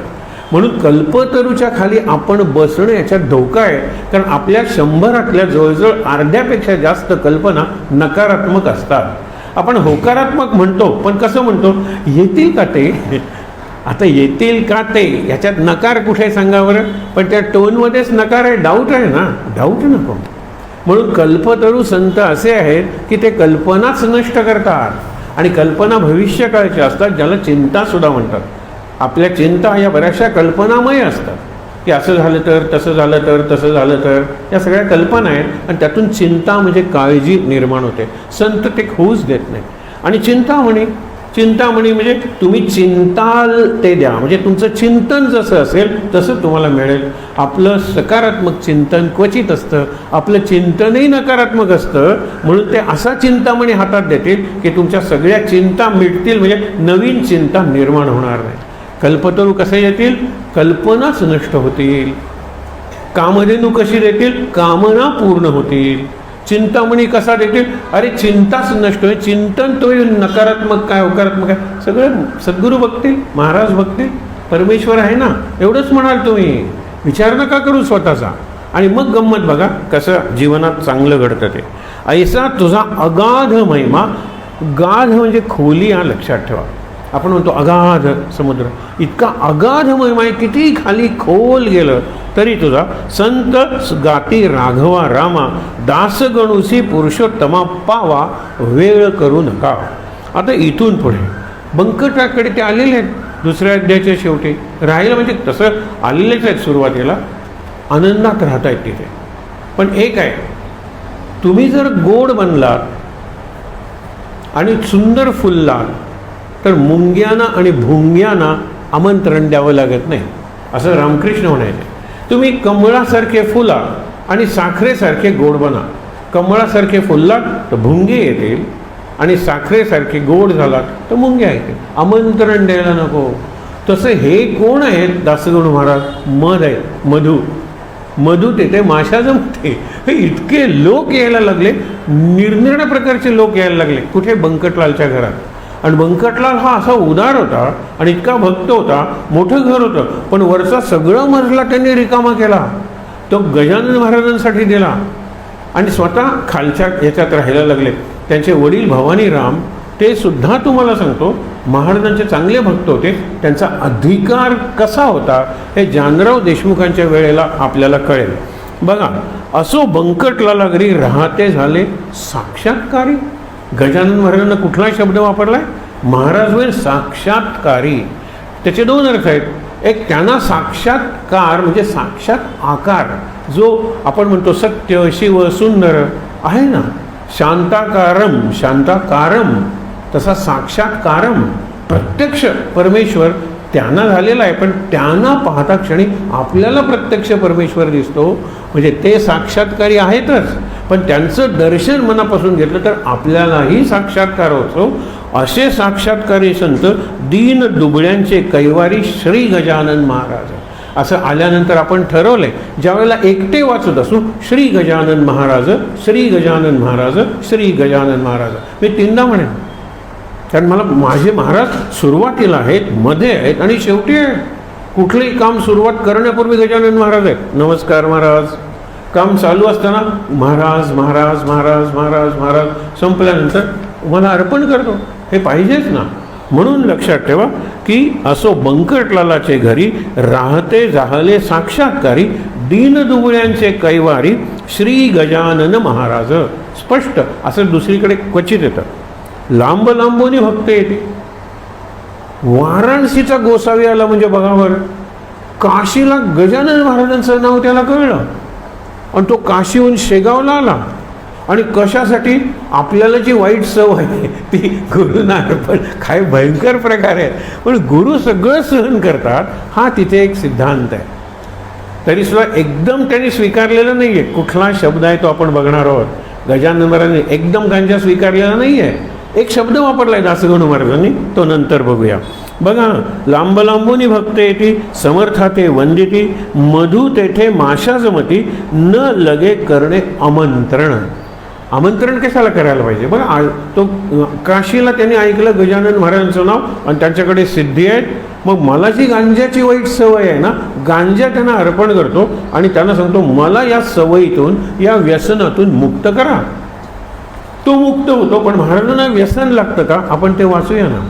म्हणून कल्पतरूच्या खाली आपण बसणं याच्यात धोका आहे, कारण आपल्या 100 जवळजवळ अर्ध्यापेक्षा जास्त कल्पना नकारात्मक असतात. आपण होकारात्मक म्हणतो, पण कसं म्हणतो? येतील का ते? आता येतील का ते याच्यात नकार कुठे सांगा बरं? पण त्या टोनमध्येच नकार आहे, डाऊट आहे ना, डाऊट नको. म्हणून कल्पतरू संत असे आहेत की ते कल्पनाच नष्ट करतात आणि कल्पना भविष्यकाळच्या असतात, ज्याला चिंतासुद्धा म्हणतात. आपल्या चिंता या बऱ्याचशा कल्पनामय असतात की असं झालं तर, तसं झालं तर, तसं झालं तर, या सगळ्या कल्पना आहेत आणि त्यातून चिंता म्हणजे काळजी निर्माण होते. संत ते होऊच देत नाही. आणि चिंतामणी म्हणजे तुम्ही चिंताल ते द्या, म्हणजे तुमचं चिंतन जसं असेल तसं तुम्हाला मिळेल. आपलं सकारात्मक चिंतन क्वचित असतं, आपलं चिंतनही नकारात्मक असतं. म्हणून ते असा चिंतामणी हातात देतील की तुमच्या सगळ्या चिंता मिटतील, म्हणजे नवीन चिंता निर्माण होणार नाही. कल्पतरू कसे येतील? कल्पनाच नष्ट होतील. कामधेनू कशी देतील? कामना पूर्ण होतील. चिंतामणी कसा देतील? अरे चिंताच नष्ट होईल, चिंतन तो नकारात्मक काय होकारात्मक काय सगळं सद्गुरू बघतील, महाराज बघतील, परमेश्वर आहे ना, एवढंच म्हणाल तुम्ही. विचार नका करू स्वतःचा. आणि मग गंमत बघा कसं जीवनात चांगलं घडतं ते. ऐसा तुझा अगाध महिमा, गाध म्हणजे खोली, हा लक्षात ठेवा. आपण म्हणतो अगाध समुद्र, इतका अगाध महिमा आहे, किती खाली खोल गेलं तरी तुझा. संत गाती राघवा रामा, दासगणुसी पुरुषोत्तमा पावा, वेळ करू नका. आता इथून पुढे बंकटाकडे ते आलेले आहेत. दुसऱ्या अध्यायाच्या शेवटी राहिलं म्हणजे तसं आलेलेच आहेत. सुरुवातीला आनंदात राहत आहेत तिथे. पण एक आहे, तुम्ही जर गोड बनलात आणि सुंदर फुललात तर मुंग्यांना आणि भुंग्यांना आमंत्रण द्यावं लागत नाही, असं रामकृष्ण म्हणायचे. तुम्ही कमळासारखे फुला आणि साखरेसारखे गोड बना. कमळासारखे फुललात तर भुंगे येतील आणि साखरेसारखे गोड झालात तर मुंग्या येतील. आमंत्रण द्यायला नको. तसं हे कोण आहेत? दासगणू महाराज. मध आहेत, मधू तिथे माशा जमते. हे इतके लोक यायला लागले, निरनिराळ्या प्रकारचे लोक यायला लागले. कुठे? बंकटलालच्या घरात. आणि बंकटलाल हा असा उदार होता आणि इतका भक्त होता, मोठं घर होतं, पण वरचा सगळं मजला त्यांनी रिकामा केला, तो गजानन महाराजांसाठी दिला आणि स्वतः खालच्या याच्यात राहायला लागले. त्यांचे वडील भवानीराम ते सुद्धा तुम्हाला सांगतो महाराजांचे चांगले भक्त होते. त्यांचा अधिकार कसा होता हे जानराव देशमुखांच्या वेळेला आपल्याला कळेल. बघा, असो बंकटलाला घरी राहते झाले साक्षात्कारी. गजानन महाराजांना कुठला शब्द वापरलाय? महाराज होय साक्षात्कारी. त्याचे दोन अर्थ आहेत. एक, त्यांना साक्षात्कार म्हणजे साक्षात आकार, जो आपण म्हणतो सत्य, शिव, सुंदर आहे ना, शांताकारम, तसा साक्षात्कारम प्रत्यक्ष परमेश्वर त्यांना झालेला आहे. पण त्यांना पाहता क्षणी आपल्याला प्रत्यक्ष परमेश्वर दिसतो, म्हणजे ते साक्षात्कारी आहेतच, पण त्यांचं दर्शन मनापासून घेतलं तर आपल्यालाही साक्षात्कार होतो. असे साक्षात्कारी संत दीन दुबळ्यांचे कैवारी श्री गजानन महाराज. असं आल्यानंतर आपण ठरवलंय ज्यावेळेला एकटे वाचत असू श्री गजानन महाराज, श्री गजानन महाराज, श्री गजानन महाराज, मी 3दा म्हणेन. कारण मला माझे महाराज सुरुवातीला आहेत, मध्ये आहेत आणि शेवटी आहे. कुठलंही काम सुरुवात करण्यापूर्वी गजानन महाराज आहेत. नमस्कार महाराज. काम चालू असताना महाराज महाराज महाराज महाराज महाराज, संपल्यानंतर मला अर्पण करतो. हे पाहिजेच ना. म्हणून लक्षात ठेवा की असो बंकटलालाचे घरी, राहते जाहले साक्षात्कारी, दीनदुबळ्यांचे कैवारी, श्री गजानन महाराज. स्पष्ट असं दुसरीकडे क्वचित येतं. लांब लांबून भक्त येते. वाराणसीचा गोसावी आला म्हणजे बघावर, काशीला गजानन महाराजांचं नाव त्याला कळलं आणि तो काशीहून शेगावला आला. आणि कशासाठी? आपल्याला जी वाईट सवय आहे ती गुरुना अर्पण. काय भयंकर प्रकार आहे. पण गुरु सगळं सहन करतात, हा तिथे एक सिद्धांत आहे. तरीसुद्धा एकदम त्यांनी स्वीकारलेलं नाही आहे. कुठला शब्द आहे तो आपण बघणार आहोत. गजानन महाराजांनी एकदम गांजा स्वीकारलेला नाही आहे. एक शब्द वापरला आहे दासगणू महाराजांनी, तो नंतर बघूया. बघा, लांब लांबूनी भक्त येती, समर्थाते वंदिती, मधु तेथे माशा जमती, न लगे करणे आमंत्रण. आमंत्रण कशाला करायला पाहिजे? बघा, तो काशीला त्यांनी ऐकलं गजानन महाराजांचं नाव आणि त्यांच्याकडे सिद्धी आहेत. मग मला जी गांजाची वाईट सवय आहे ना, गांजा त्यांना अर्पण करतो आणि त्यांना सांगतो मला या सवयीतून, या व्यसनातून मुक्त करा. तो मुक्त होतो. पण महाराजांना व्यसन लागतं का? आपण ते वाचूया ना.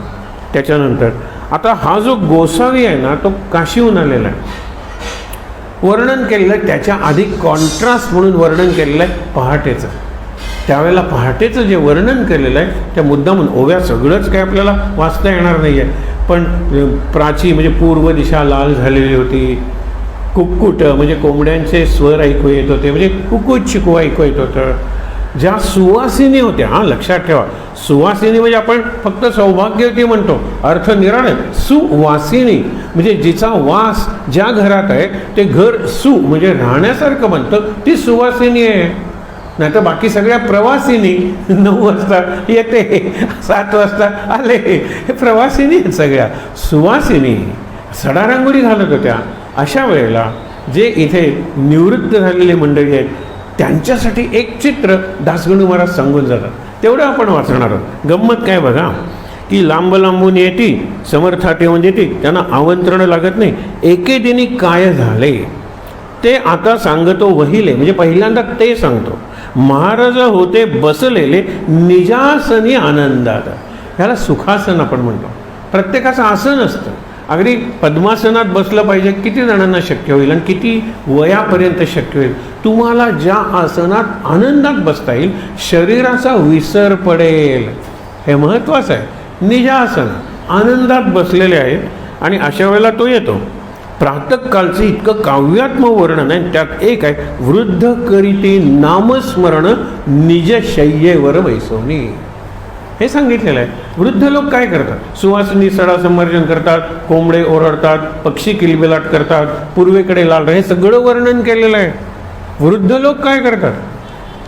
त्याच्यानंतर आता हा जो गोसावी आहे ना, तो काशीहून आलेला आहे. वर्णन केलेलं आहे त्याच्या आधी कॉन्ट्रास्ट म्हणून वर्णन केलेलं आहे पहाटेचं. त्यावेळेला पहाटेचं जे वर्णन केलेलं आहे त्या मुद्दामून, ओव्या सगळंच काय आपल्याला वाचता येणार नाही आहे, पण प्राची म्हणजे पूर्व दिशा लाल झालेली होती. कुक्कुट म्हणजे कोंबड्यांचे स्वर ऐकू येत होते, म्हणजे कुक्कुट चिकू ऐकू येत होतं. ज्या सुवासिनी होत्या, हां लक्षात ठेवा, सुवासिनी म्हणजे आपण फक्त सौभाग्यवती म्हणतो, अर्थ निराळ आहे. सुवासिनी म्हणजे जिचा वास ज्या घरात आहे ते घर सु म्हणजे राहण्यासारखं बनतं, ती सुवासिनी आहे. नाही तर बाकी सगळ्या प्रवासिनी 9 वाजता येते, 7 वाजता आले, हे प्रवासिनी आहेत सगळ्या. सुवासिनी सडा रांगोळी घालत होत्या. अशा वेळेला जे इथे निवृत्त झालेली मंडळी आहेत त्यांच्यासाठी एक चित्र दासगणू महाराज सांगून जातात. तेवढं आपण वाचणार आहोत. गंमत काय बघा, की लांब लांबून येती, समर्थात येऊन येते, त्यांना आमंत्रण लागत नाही. एके दिनी काय झाले ते आता सांगतो वहिले, म्हणजे पहिल्यांदा ते सांगतो. महाराज होते बसलेले निजासनी आनंदात. ह्याला सुखासन आपण म्हणतो. प्रत्येकाचं आसन असतं. अगदी पद्मासनात बसलं पाहिजे, किती जणांना शक्य होईल आणि किती वयापर्यंत शक्य होईल? तुम्हाला ज्या आसनात आनंदात बसता येईल, शरीराचा विसर पडेल, हे महत्त्वाचं आहे. निजासन, आनंदात बसलेले आहेत आणि अशा वेळेला तो येतो. प्रातःकालचं इतकं काव्यात्मक वर्णन आहे. त्यात एक आहे, वृद्ध करीती नामस्मरण निज शय्येवर बैसवणी. हे सांगितलेलं आहे. वृद्ध लोक काय करतात? सुवासिनी सडा संवर्जन करतात, कोंबडे ओरडतात, पक्षी किलबिलाट करतात, पूर्वेकडे लाल, हे सगळं वर्णन केलेलं आहे. वृद्ध लोक काय करतात?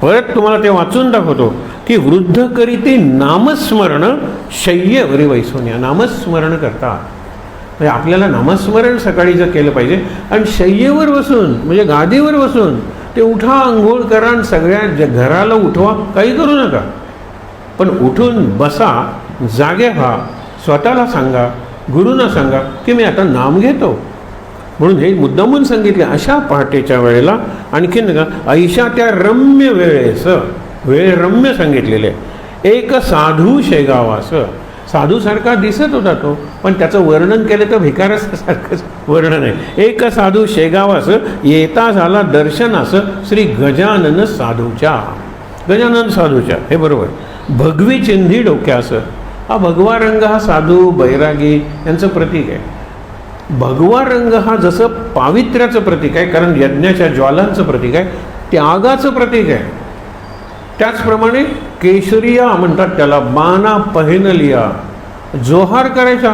परत तुम्हाला ते वाचून दाखवतो की वृद्ध करीते नामस्मरण शय्येवरी बैसवणी. नामस्मरण करतात म्हणजे आपल्याला नामस्मरण सकाळी जर केलं पाहिजे आणि शय्येवर बसून म्हणजे गादीवर बसून ते उठा, अंघोळ करा आणि सगळ्या घराला उठवा, काही करू नका. पण उठून बसा, जागे व्हा, स्वतःला सांगा, गुरूंना सांगा की मी आता नाम घेतो. म्हणून हे मुद्दामून सांगितले अशा पहाटेच्या वेळेला. आणखीन का, ऐशा त्या रम्य वेळेस, वेळ रम्य सांगितलेले. एक साधू शेगावास, साधूसारखा दिसत होता तो, पण त्याचं वर्णन केलं तर भिकारासारखंच वर्णन आहे. एक साधू शेगावास येता झाला दर्शनास श्री गजानन साधूच्या. गजानन साधूच्या, हे बरोबर. भगवी चिंधी डोक्यास, हा भगवा रंग हा साधू बैरागी यांचं प्रतीक आहे. भगवा रंग हा जसं पावित्र्याचं प्रतीक आहे, कारण यज्ञाच्या ज्वालांचं प्रतीक आहे, त्यागाचं प्रतीक आहे. त्याचप्रमाणे केशरिया म्हणतात त्याला, बाना पहिनलिया, जोहार करायचा.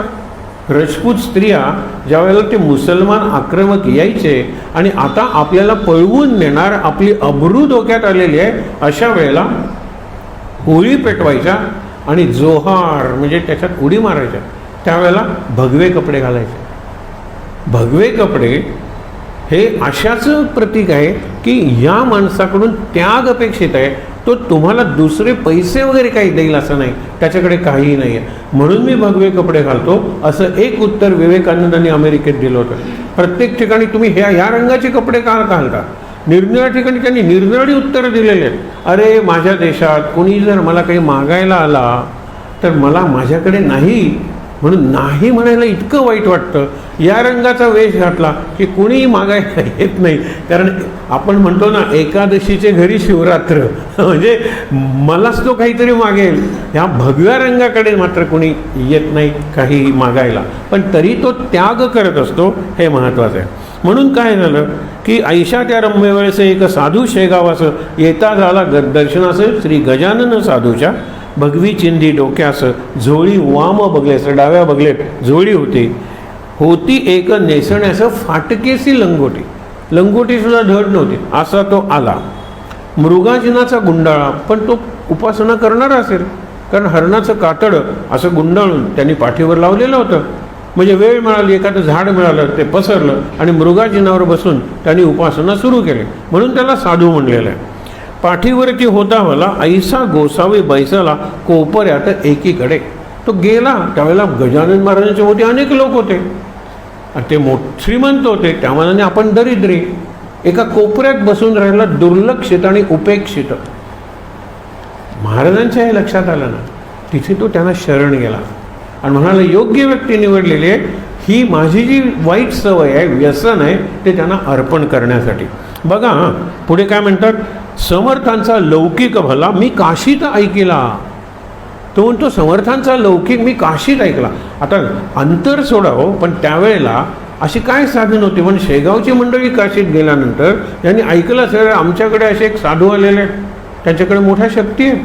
राजपूत स्त्रिया ज्या वेळेला ते मुसलमान आक्रमक यायचे आणि आता आपल्याला पळवून नेणार, आपली अब्रू धोक्यात आलेली आहे, अशा वेळेला होळी पेटवायच्या आणि जोहार म्हणजे त्याच्यात उडी मारायच्या. त्यावेळेला भगवे कपडे घालायचे. भगवे कपडे हे अशाच प्रतीक आहे की या माणसाकडून त्याग अपेक्षित आहे. तो तुम्हाला दुसरे पैसे वगैरे काही देईल असं नाही, त्याच्याकडे काहीही नाही आहे, म्हणून मी भगवे कपडे घालतो, असं एक उत्तर विवेकानंदांनी अमेरिकेत दिलं होतं. प्रत्येक ठिकाणी तुम्ही या रंगाचे कपडे का घालता, निरनिराळ्या ठिकाणी त्यांनी निरनिराळी उत्तरं दिलेली आहेत. अरे माझ्या देशात कोणी जर मला काही मागायला आला तर मला माझ्याकडे नाही म्हणून नाही म्हणायला इतकं वाईट वाटतं. या रंगाचा वेश घातला की कुणीही मागायला येत नाही, कारण आपण म्हणतो ना एकादशीचे घरी शिवरात्र, म्हणजे मलाच तो काहीतरी मागेल. ह्या भगव्या रंगाकडे मात्र कोणी येत नाही काहीही मागायला, पण तरी तो त्याग करत असतो, हे महत्त्वाचं आहे. म्हणून काय झालं की ऐशा त्या रम्य वेळेस एक साधू शेगावासं येता झाला दर्शनाचं श्री गजानन साधूच्या भगवी चिंधी डोक्यास झोळी वाम बगलेस, डाव्या बगलेत झोळी होती एक नेसण्याचं फाटकेसी लंगोटी सुद्धा धड नव्हती. असा तो आला. मृगाजिनाचा गुंडाळा, पण तो उपासना करणार असेल, कारण हरणाचं कातड असं गुंडाळून त्यांनी पाठीवर लावलेलं होतं. म्हणजे वेळ मिळाली, एखादं झाड मिळालं, ते पसरलं आणि मृगाजिनावर बसून त्यांनी उपासना सुरू केली, म्हणून त्याला साधू म्हणलेलं आहे. पाठीवरती होता मला ऐसा गोसावी बैसाला कोपऱ्यात एकीकडे. तो गेला त्यावेळेला गजानन महाराजांच्या होते अनेक लोक होते आणि ते श्रीमंत होते, त्यामानाने आपण दरिद्री. एका कोपऱ्यात बसून राहिला, दुर्लक्षित आणि उपेक्षित. महाराजांच्या हे लक्षात आलं ना, तिथे तो त्यांना शरण गेला आणि म्हणाला योग्य व्यक्ती निवडलेली आहे, ही माझी जी वाईट सवय आहे, व्यसन आहे, ते त्यांना अर्पण करण्यासाठी. बघा पुढे काय म्हणतात, समर्थांचा लौकिक भला मी काशीत ऐकला. तो म्हणतो समर्थांचा लौकिक मी काशीत ऐकला. आता अंतर सोडावं, पण त्यावेळेला अशी काय साधन होती, पण शेगावची मंडळी काशीत गेल्यानंतर त्यांनी ऐकलं सर आमच्याकडे असे एक साधू आलेले आहेत, त्यांच्याकडे मोठ्या शक्ती आहेत,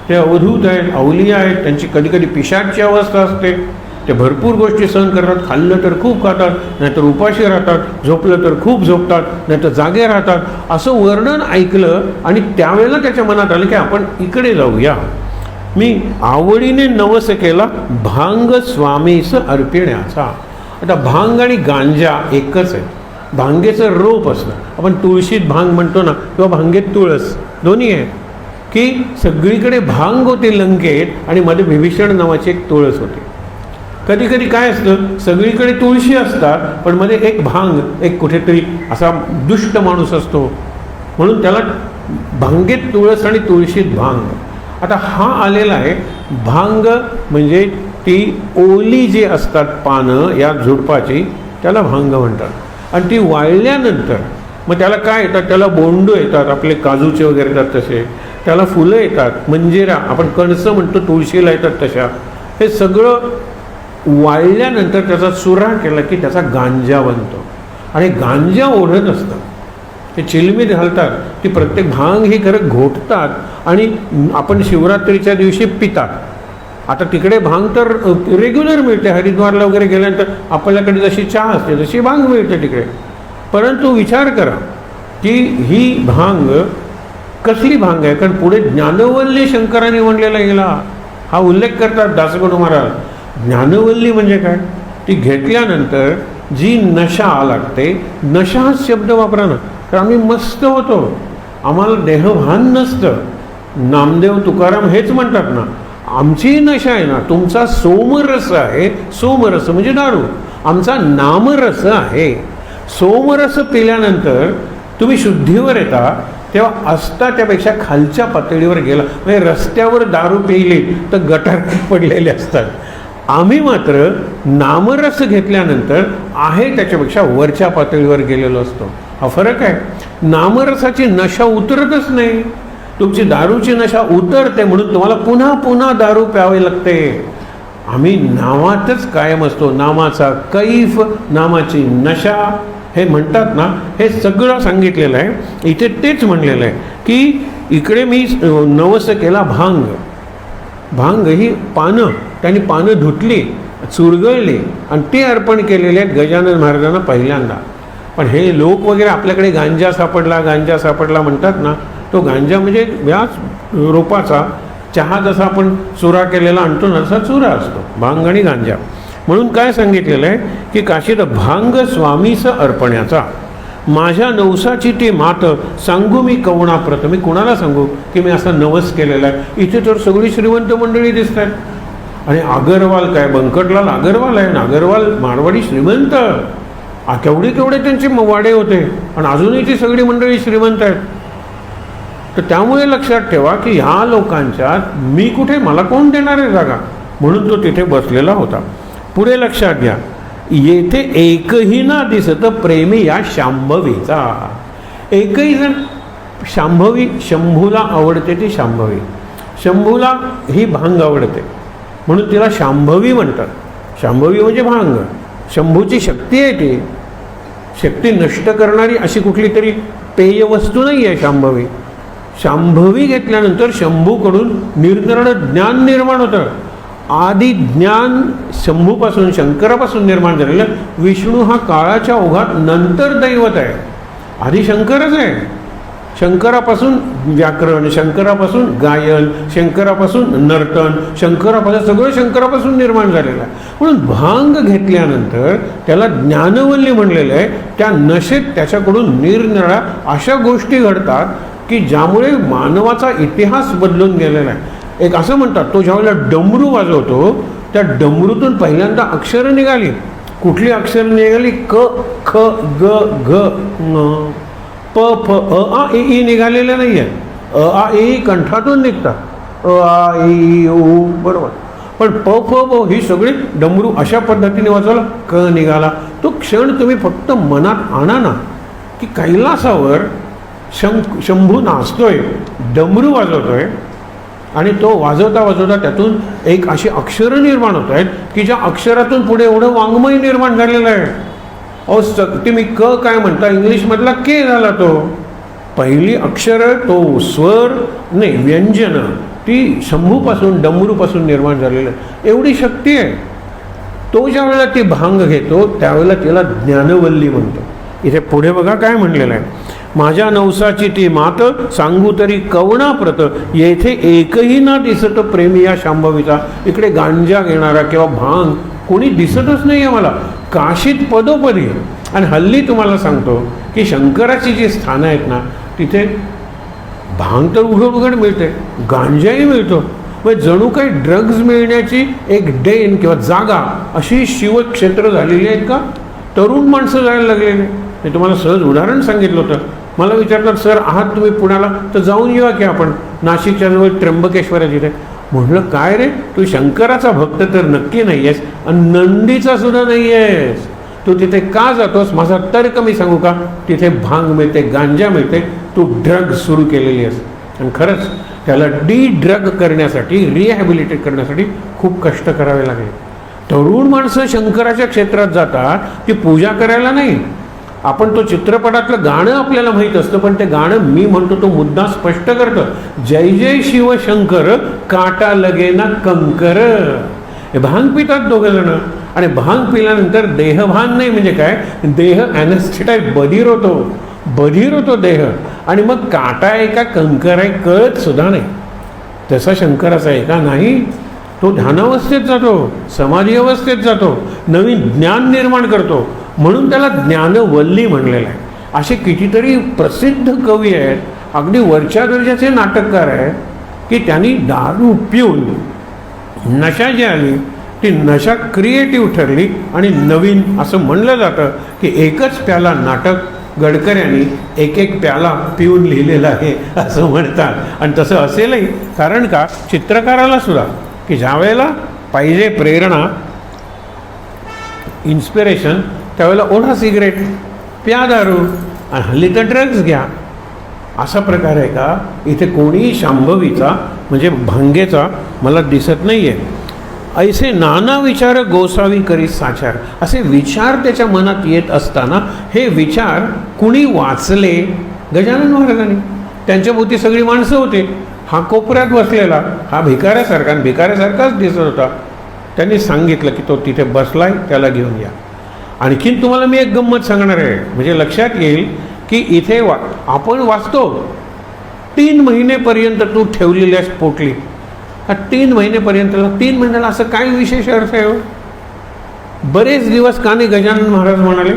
ते अवधूत आहेत, अवलिया आहेत, त्यांची कधी कधी पिशाचची अवस्था असते, ते भरपूर गोष्टी सहन करतात, खाल्लं तर खूप खातात, नाहीतर उपाशी राहतात, झोपलं तर खूप झोपतात, नाहीतर जागे राहतात, असं वर्णन ऐकलं आणि त्यावेळेला त्याच्या मनात आलं की आपण इकडे जाऊया. मी आवडीने नवस केला भांग स्वामीस अर्पिण्याचा. आता भांग आणि गांजा एकच आहे, भांगेचं रोप असतं, आपण तुळशीत भांग म्हणतो ना, किंवा भांगेत तुळस, दोन्ही आहे की सगळीकडे भांग होते लंकेत आणि मध्ये विभीषण नावाची एक तुळस होती. कधी कधी काय असतं, सगळीकडे तुळशी असतात पण मध्ये एक भांग, एक कुठेतरी असा दुष्ट माणूस असतो, म्हणून त्याला भांगेत तुळस आणि तुळशीत भांग. आता हा आलेला आहे भांग, म्हणजे ती ओली जी असतात पानं या झुडपाची, त्याला भांग म्हणतात. आणि ती वाळल्यानंतर मग त्याला काय येतात, त्याला बोंडू येतात, आपले काजूचे वगैरे येतात तसे, त्याला फुलं येतात, मंजिरा आपण कणसं म्हणतो तुळशीला येतात तशा. हे सगळं वाळल्यानंतर त्याचा चुरा केला की त्याचा गांजा बनतो. आणि गांजा ओढत असतं, ते चिलमीत घालतात, ती प्रत्येक भांग ही खरं घोटतात आणि आपण शिवरात्रीच्या दिवशी पितात. आता तिकडे भांग तर रेग्युलर मिळते, हरिद्वारला वगैरे गेल्यानंतर आपल्याकडे जशी चहा असते तशी भांग मिळते तिकडे. परंतु विचार करा की ही भांग कसली भांग आहे, कारण पुढे ज्ञानवल्ली शंकराने म्हणलेला गेला, हा उल्लेख करतात दासगणू महाराज. ज्ञानवल्ली म्हणजे काय, ती घेतल्यानंतर जी नशा लागते, नशा हा शब्द वापरा ना, तर आम्ही मस्त होतो, आम्हाला देहभान नसतं. नामदेव तुकाराम हेच म्हणतात ना, आमची नशा आहे ना, तुमचा सोमरस आहे, सोमरस म्हणजे दारू, आमचा नामरस आहे. सोमरस पिल्यानंतर तुम्ही शुद्धीवर येता, तेव्हा असता त्यापेक्षा खालच्या पातळीवर गेला. म्हणजे रस्त्यावर दारू पिली तर गटारात पडलेले असतात. आम्ही मात्र नामरस घेतल्यानंतर आहे त्याच्यापेक्षा वरच्या पातळीवर गेलेलो असतो. हा फरक आहे. नामरसाची नशा उतरतच नाही, तुमची दारूची नशा उतरते, म्हणून तुम्हाला पुन्हा पुन्हा दारू प्यावी लागते. आम्ही नावातच कायम असतो, नामाचा कैफ, नामाची नशा हे म्हणतात ना, हे सगळं सांगितलेलं आहे इथे. तेच म्हणलेलं आहे की इकडे मी नवस केला भांग. भांग ही पानं, त्यांनी पानं धुतली, चुरगळली आणि ते अर्पण केलेले आहेत गजानन महाराजांना पहिल्यांदा. पण हे लोक वगैरे आपल्याकडे गांजा सापडला म्हणतात ना, तो गांजा म्हणजे याच रोपाचा, चहा जसा आपण चुरा केलेला आणतो ना, तसा चुरा असतो भांग आणि गांजा. म्हणून काय सांगितलेलं आहे की काशीत भांग स्वामीस अर्पण्याचा. माझ्या नवसाची ती मात सांगू मी कवणाप्रत. मी कोणाला सांगू की मी असा नवस केलेला आहे. इथे तर सगळी श्रीमंत मंडळी दिसत आहेत आणि अगरवाल काय बंकटलाल अगरवाल आहे ना, अगरवाल मारवाडी श्रीमंत, केवढे केवढे त्यांचे वाडे होते आणि अजूनही ती सगळी मंडळी श्रीमंत आहेत. तर त्यामुळे लक्षात ठेवा की ह्या लोकांच्यात मी कुठे, मला कोण देणार आहे जागा, म्हणून तो तिथे बसलेला होता. पुढे लक्षात घ्या, येथे एकही ना दिसत प्रेमी या शांभवीचा. एकही जण, शांभवी शंभूला आवडते ती शांभवी, शंभूला ही भांग आवडते म्हणून तिला शांभवी म्हणतात. शांभवी म्हणजे भांग, शंभूची शक्ती आहे ती. शक्ती नष्ट करणारी अशी कुठली तरी पेय वस्तू नाही आहे शांभवी. शांभवी घेतल्यानंतर शंभूकडून निरनिराळं ज्ञान निर्माण होतं. आदी ज्ञान शंभूपासून, शंकरापासून निर्माण झालेलं. विष्णू हा काळाच्या ओघात नंतर दैवत आहे, आधी शंकरच आहे. शंकरापासून व्याकरण, शंकरापासून गायन, शंकरापासून नर्तन, शंकरापासून सगळं शंकरापासून निर्माण झालेलं आहे. म्हणून भांग घेतल्यानंतर त्याला ज्ञानवल्ली म्हणलेलं आहे. त्या नशेत त्याच्याकडून निरनिराळ्या अशा गोष्टी घडतात की ज्यामुळे मानवाचा इतिहास बदलून गेलेला आहे. एक असं म्हणतात, तो ज्यावेळेला डमरू वाजवतो त्या डमरूतून पहिल्यांदा अक्षरं निघाली. कुठली अक्षरं निघाली? क, ख, ग, घ, ङ, प, फ, अ, आ, इ निघालेल्या नाही आहेत. आ, इ कंठातून निघतात. आ, इ, उ, बरोबर. पण प, फ, ब ही सगळी डमरू अशा पद्धतीने वाजवला. क निघाला. तो क्षण तुम्ही फक्त मनात आणा ना की कैलासावर शंभू नाचतोय, डमरू वाजवतोय आणि तो वाजवता वाजवता त्यातून एक अशी अक्षरं निर्माण होत आहेत की ज्या अक्षरातून पुढे एवढं वाङ्मय निर्माण झालेलं आहे. अहो तुम्ही क काय म्हणता, इंग्लिशमधला के झाला. तो पहिली अक्षरं, तो स्वर नाही, व्यंजनं ती शंभूपासून, डमरूपासून निर्माण झालेलं आहे. एवढी शक्ती आहे. तो ज्या वेळेला ती भांग घेतो त्यावेळेला तिला ज्ञानवल्ली म्हणतो. इथे पुढे बघा काय म्हणलेलं आहे, माझ्या नवसाची ती मात सांगू तरी कवणाप्रत, येथे एकही ना दिसत प्रेमी या शांभवीचा. इकडे गांजा घेणारा किंवा भांग कोणी दिसतच नाही आहे मला, काशीत पदोपदी. आणि हल्ली तुम्हाला सांगतो की शंकराची जी स्थानं आहेत ना तिथे भांग तर उघड उघड मिळते, गांजाही मिळतो. मग जणू काही ड्रग्ज मिळण्याची एक डेन किंवा जागा अशी शिवक्षेत्र झालेली आहेत का? तरुण माणसं जायला लागलेले. मी तुम्हाला सहज उदाहरण सांगितलं होतं. मला विचारतात, सर आहात तुम्ही पुण्याला, तर जाऊन येऊया की आपण, नाशिकच्या जवळ त्र्यंबकेश्वर आहे तिथे. म्हटलं काय रे, तू शंकराचा भक्त तर नक्की नाही आहेस आणि नंदीचा सुद्धा नाही आहेस, तू तिथे का जातोस? माझा तर्क मी सांगू का, तिथे भांग मिळते, गांजा मिळते, तू ड्रग सुरू केलेली आहेस. आणि खरंच त्याला ड्रग करण्यासाठी, रिहॅबिलिटेट करण्यासाठी खूप कष्ट करावे लागले. तरुण माणसं शंकराच्या क्षेत्रात जातात ती पूजा करायला नाही. आपण तो चित्रपटातलं गाणं आपल्याला माहीत असतं, पण ते गाणं मी म्हणतो तो मुद्दा स्पष्ट करतं, जय जय शिवशंकर काटा लगे ना कंकर. हे भांग पितात दोघं जण आणि भांग पिल्यानंतर देहभान नाही, म्हणजे काय, देह ॲनेस्थेटाईज, बधीर होतो देह. आणि मग काटा आहे का कंकर आहे कळत सुद्धा नाही. तसा शंकराचा आहे का? नाही. तो ध्यानावस्थेत जातो, समाधी अवस्थेत जातो, नवीन ज्ञान निर्माण करतो, म्हणून त्याला ज्ञानवल्ली म्हणलेलं आहे. असे कितीतरी प्रसिद्ध कवी आहेत, अगदी वरच्या दर्जाचे नाटककार आहेत की त्यांनी दारू पिऊन नशा जी आली ती नशा क्रिएटिव्ह ठरली आणि नवीन असं म्हणलं जातं की एकच प्याला नाटक गडकऱ्यांनी एक एक प्याला पिऊन लिहिलेला आहे असं म्हणतात. आणि तसं असेलही, कारण का चित्रकाराला सुद्धा की ज्या वेळेला पाहिजे प्रेरणा, इन्स्पिरेशन, त्यावेळेला ओढा सिगरेट, प्या दारू आणि हल्ली तर ड्रग्ज घ्या, असा प्रकार आहे का? इथे कोणीही शांभवीचा म्हणजे भांगेचा मला दिसत नाही आहे. ऐसे नाना विचार गोसावी करी साचार. असे विचार त्याच्या मनात येत असताना हे विचार कुणी वाचले? गजानन महाराजांनी. त्यांच्याभोवती सगळी माणसं होती. हा कोपऱ्यात बसलेला, हा भिकाऱ्यासारखाच दिसत होता. त्यांनी सांगितलं की तो तिथे बसलाय, त्याला घेऊन या. आणखीन तुम्हाला मी एक गंमत सांगणार आहे, म्हणजे लक्षात येईल की इथे आपण वाचतो 3 महिनेपर्यंत तू ठेवलेली आहेस पोटली. 3 महिनेपर्यंतला, 3 महिन्याला असं काय विशेष अर्थ आहे हो? बरेच दिवस का नाही गजानन महाराज म्हणाले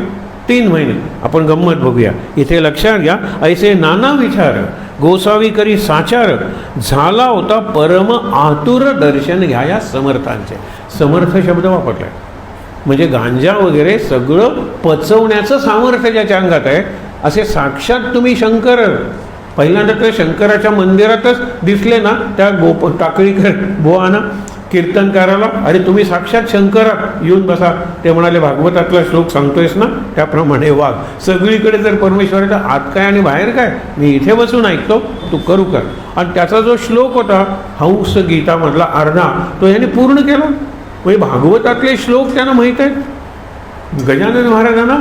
3 महिने. आपण गंमत बघूया. इथे लक्षात घ्या, ऐसे नाना विचार गोसावी करी साचार, झाला होता परम आतुर दर्शन घ्या या समर्थांचे. समर्थ शब्द वापरलाय म्हणजे गांजा वगैरे सगळं पचवण्याचं सामर्थ्य ज्याच्या अंगात आहे असे साक्षात तुम्ही शंकर. पहिल्यांदा तर शंकराच्या मंदिरातच दिसले ना त्या टाकळीकर बुवाना कीर्तनकाराला, अरे तुम्ही साक्षात शंकरात येऊन बसा. ते म्हणाले भागवतातला श्लोक सांगतोयस ना त्याप्रमाणे वाघ. सगळीकडे जर परमेश्वराचा आत काय आणि बाहेर काय, मी इथे बसून ऐकतो, तू करू कर. आणि त्याचा जो श्लोक होता हंस गीतामधला अर्धा तो याने पूर्ण केला. म्हणजे भागवतातले श्लोक त्यांना माहीत आहेत गजानन महाराजांना.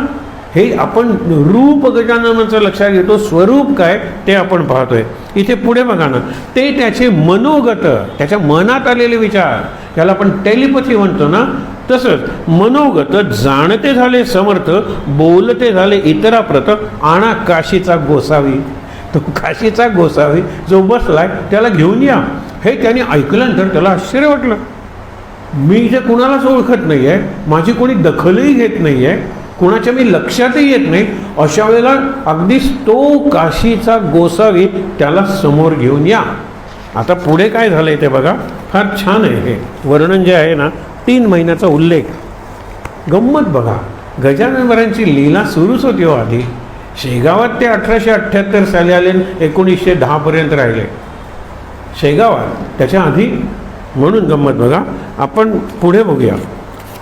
हे आपण रूप गजाननाचं लक्षात घेतो, स्वरूप काय ते आपण पाहतोय. इथे पुढे बघा ना, ते त्याचे मनोगत, त्याच्या मनात आलेले विचार, त्याला आपण टेलिपथी म्हणतो ना, तसंच मनोगत जाणते झाले समर्थ, बोलते झाले इतराप्रत, आणा काशीचा गोसावी. तो काशीचा गोसावी जो बसलाय त्याला घेऊन या. हे त्याने ऐकल्यानंतर त्याला आश्चर्य वाटलं. मी इथे कुणालाच ओळखत नाही आहे, माझी कोणी दखलही घेत नाही आहे, कोणाच्या मी लक्षातही येत नाही. अशा वेळेला अगदीच तो काशीचा गोसावी त्याला समोर घेऊन या. आता पुढे काय झालं आहे ते बघा, फार छान आहे हे वर्णन जे आहे ना, 3 महिन्याचा उल्लेख. गंमत बघा, गजानन महाराजांची लीला सुरूच होती हो आधी. शेगावात ते 1878 साली आले, 1910 पर्यंत राहिले शेगावात. त्याच्या आधी म्हणून गंमत बघा. आपण पुढे बघूया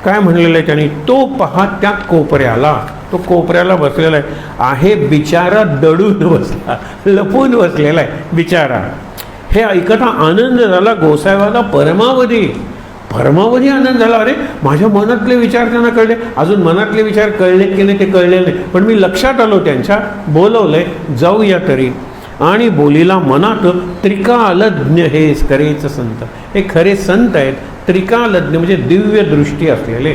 काय म्हणलेलं आहे त्यांनी. तो पहा त्या कोपऱ्याला, तो कोपऱ्याला बसलेला आहे बिचारा, दडून बसला, लपून बसलेला आहे बिचारा. हे ऐकता आनंद झाला गोसाव्याला परमावधी आनंद झाला. अरे माझ्या मनातले विचार त्यांना कळले. अजून मनातले विचार कळले की नाही ते कळले नाही, पण मी लक्षात आलो त्यांच्या. बोलवलंय, जाऊया तरी. आणि बोलीला मनात त्रिकालज्ञ हे करेच संत. हे खरे संत आहेत. त्रिकालज्ञ म्हणजे दिव्य दृष्टी असलेले.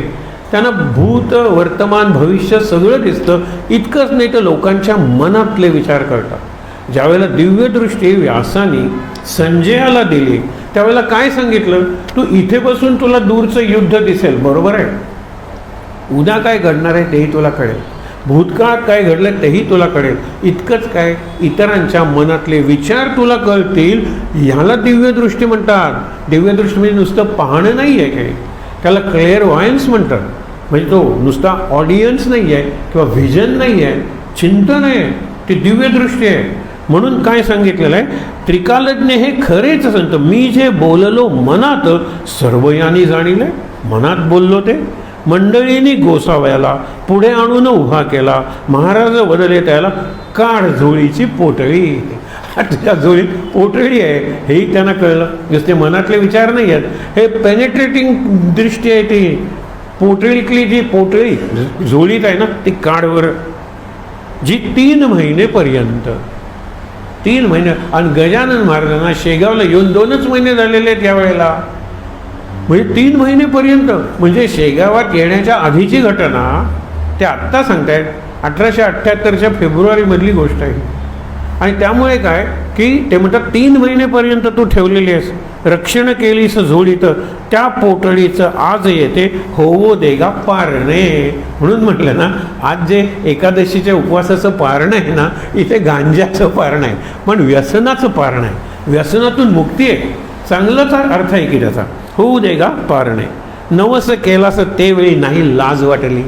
त्यांना भूत वर्तमान भविष्य सगळं दिसतं. इतकंच नाही तर लोकांच्या मनातले विचार कळतात. ज्यावेळेला दिव्य दृष्टी व्यासाने संजयाला दिली त्यावेळेला काय सांगितलं, तू इथे बसून तुला दूरचं युद्ध दिसेल, बरोबर आहे. उद्या काय घडणार आहे तेही तुला कळेल, भूतकाळात काय घडलं तेही तुला कळेल. इतकंच काय, इतरांच्या मनातले विचार तुला कळतील. ह्याला दिव्यदृष्टी म्हणतात. दिव्यदृष्टी म्हणजे नुसतं पाहणं नाही आहे काही, त्याला क्लेअरवायन्स म्हणतात. म्हणजे तो नुसता ऑडियन्स नाही आहे किंवा व्हिजन नाही आहे, चिंतन आहे, ती दिव्यदृष्टी आहे. म्हणून काय सांगितलेलं आहे, त्रिकालज्ञ हे खरेच संत. मी जे बोललो मनात सर्वयानी जाणिले. मनात बोललो ते मंडळींनी गोसाव्याला पुढे आणून उभा केला. महाराज बदले त्याला काढ झोळीची पोटळी. तुझ्या झोळीत पोटळी आहे हेही त्यांना कळलं. नुसते मनातले विचार नाही आहेत, हे पेनेट्रेटिंग दृष्टी आहे. ती पोटळीतली जी पोटळी झोळीत आहे ना ती काढवर, जी 3 महिनेपर्यंत 3 महिने. आणि गजानन महाराजांना शेगावला येऊन 2च महिने झालेले आहेत यावेळेला. म्हणजे 3 महिनेपर्यंत. म्हणजे शेगावात येण्याच्या आधीची घटना ते आत्ता सांगतायत. 1878च्या फेब्रुवारीमधली गोष्ट आहे. आणि त्यामुळे काय की ते म्हणतात 3 महिनेपर्यंत तू ठेवलेली आहेस, रक्षण केलीस झोळीत, त्या पोटळीचं आज येते होवो देगा पारणे. म्हणून म्हटलं ना, आज जे एकादशीच्या उपवासाचं पारण आहे ना, इथे गांजाचं पारण आहे, पण व्यसनाचं पारण आहे. व्यसनातून मुक्ती आहे. चांगलाच अर्थ आहे की त्याचा. होऊ दे गा पारणे. नवस केलास ते वेळी नाही लाज वाटली.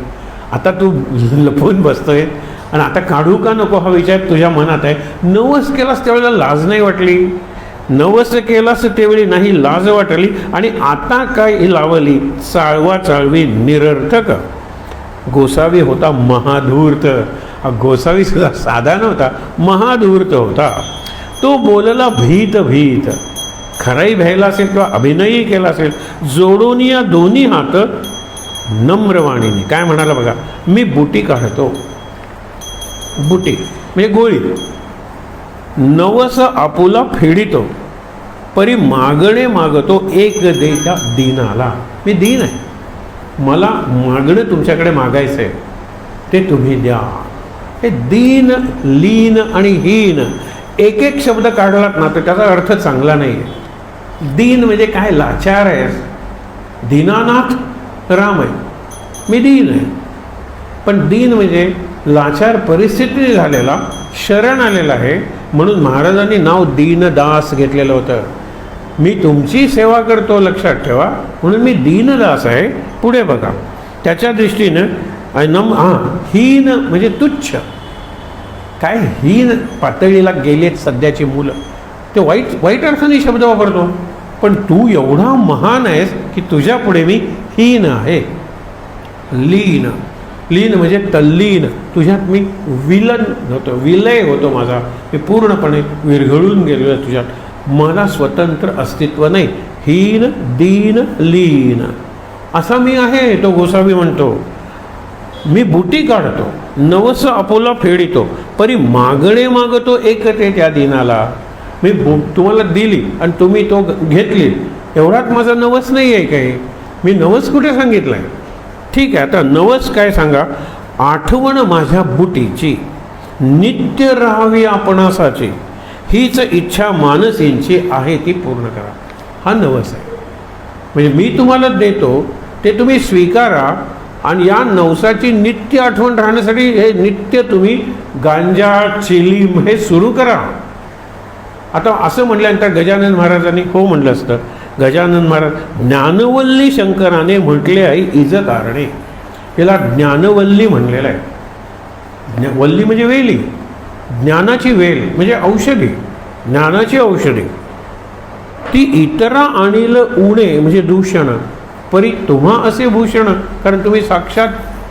आता तू लपून बसतोय आणि आता काढू का नको हा विचार तुझ्या मनात आहे. नवस केलास त्यावेळेला लाज नाही वाटली. नवस केलास त्यावेळी नाही लाज वाटली. आणि आता काय लावली चाळवा चाळवी निरर्थक. गोसावी होता महाधूर्त. हा गोसावी सुद्धा साधा नव्हता, महाधूर्त होता. तो बोलला भीत भीत. खराई भ्यायला असेल किंवा अभिनयही केला असेल. जोडून या दोन्ही हात नम्रवाणीने काय म्हणाला बघा, मी बुटी काढतो. बुटी म्हणजे गोळी. नवस आपुला फेडितो, परी मागणे मागतो एक देच्या दीनाला. मी दीन आहे, मला मागणं तुमच्याकडे मागायचं आहे, ते तुम्ही द्या. हे दीन, लीन आणि हीन एक एक शब्द काढलात ना तर त्याचा अर्थ चांगला नाही आहे. दीन म्हणजे काय, लाचार आहे. दीनानाथ राम आहे, मी दीन आहे. पण दीन म्हणजे लाचार परिस्थिती झालेला शरण आलेला आहे, म्हणून महाराजांनी नाव दीनदास घेतलेलं होतं. मी तुमची सेवा करतो लक्षात ठेवा, म्हणून मी दीनदास आहे. पुढे बघा, त्याच्या दृष्टीनं हीन म्हणजे तुच्छ. काय हीन पातळीला गेलेत सध्याची मुलं, ते वाईट अर्थाने शब्द वापरतो. पण तू एवढा महान आहेस की तुझ्या पुढे मी हीन आहे. लीन म्हणजे तल्लीन, तुझ्यात मी विलन होतो, विलय होतो माझा, मी पूर्णपणे विरघळून गेलो आहे तुझ्यात, मला स्वतंत्र अस्तित्व नाही. हीन दीन लीन असा मी आहे. तो गोसावी म्हणतो, मी बुटी काढतो, नवस आपोला फेडितो, परी मागणे मागतो एकते त्या दिनाला. मी तुम्हाला दिली आणि तुम्ही तो घेतली, एवढाच माझा नवस नाही आहे काही. मी नवस कुठे सांगितलं आहे? ठीक आहे, आता नवस काय सांगा. आठवण माझ्या बुटीची नित्य राहावी आपणासाची, हीच इच्छा मानसींची आहे ती पूर्ण करा. हा नवस आहे. म्हणजे मी तुम्हाला देतो ते तुम्ही स्वीकारा, आणि या नवसाची नित्य आठवण राहण्यासाठी हे नित्य तुम्ही गांजा चिलीम हे सुरू करा. आता असं म्हटल्यानंतर गजानन महाराजांनी हो म्हटलं असतं. गजानन महाराज ज्ञानवल्ली शंकराने म्हटले आहे इज कारणे, याला ज्ञानवल्ली म्हणलेलं आहे. वल्ली म्हणजे वेली, ज्ञानाची वेल म्हणजे औषधी, ज्ञानाची औषधी. ती इतरा आणील उणे म्हणजे दूषण, परी तुम्हा असे भूषण, कारण तुम्ही साक्षात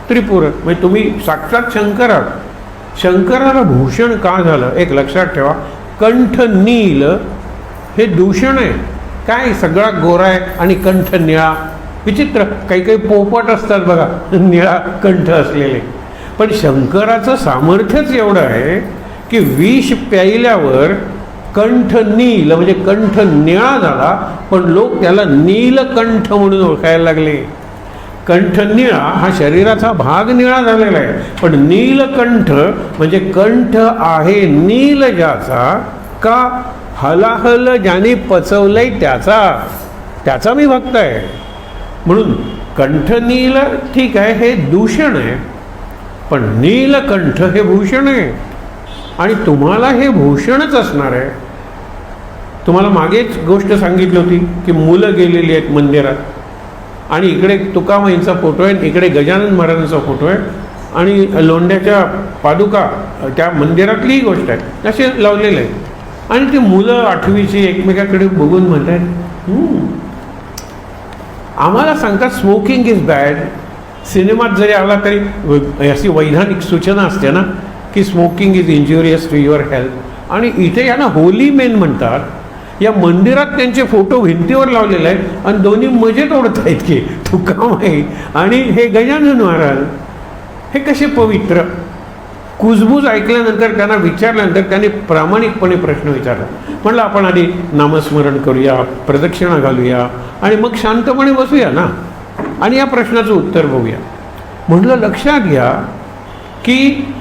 त्रिपुर म्हणजे तुम्ही साक्षात शंकर आहात. शंकराला भूषण का झालं एक लक्षात ठेवा. कंठ नील हे दूषण आहे. काय सगळा गोरा आहे आणि कंठ निळा, विचित्र. काही काही पोपट असतात बघा निळा कंठ असलेले. पण शंकराचं सामर्थ्यच एवढं आहे की विष प्यायल्यावर कंठ नील म्हणजे कंठ निळा झाला, पण लोक त्याला नीलकंठ म्हणून ओळखायला लागले. कंठ निळा हा शरीराचा भाग निळा झालेला आहे, पण नीलकंठ म्हणजे कंठ आहे नील ज्याचा, का हलाहल ज्याने पचवलंय त्याचा मी भक्त आहे. म्हणून कंठ नील ठीक आहे, हे दूषण आहे, पण नीलकंठ हे भूषण आहे. आणि तुम्हाला हे भूषणच असणार आहे. तुम्हाला मागेच गोष्ट सांगितली होती की मुलं गेलेली आहेत मंदिरात, आणि इकडे तुकामाईंचा फोटो आहे, इकडे गजानन महाराजांचा फोटो आहे, आणि लोंढ्याच्या पादुका त्या मंदिरातलीही गोष्ट आहे, असे लावलेले आहे. आणि ती मुलं आठवीची एकमेकाकडे बघून म्हणतात आम्हाला सांगतात स्मोकिंग इज बॅड. सिनेमात जरी आला तरी अशी वैधानिक सूचना असते ना की smoking is injurious to your health. आणि इथे यांना होली मेन म्हणतात. या मंदिरात त्यांचे फोटो भिंतीवर लावलेले आहेत आणि दोन्ही मजेत ओढत आहेत की तुकामाई आणि हे गजानन महाराज. हे कसे पवित्र. कुजबूज ऐकल्यानंतर त्यांना विचारल्यानंतर त्यांनी प्रामाणिकपणे प्रश्न विचारला. म्हटलं आपण आधी नामस्मरण करूया, प्रदक्षिणा घालूया आणि मग शांतपणे बसूया ना आणि या प्रश्नाचं उत्तर बघूया. म्हटलं लक्षात घ्या की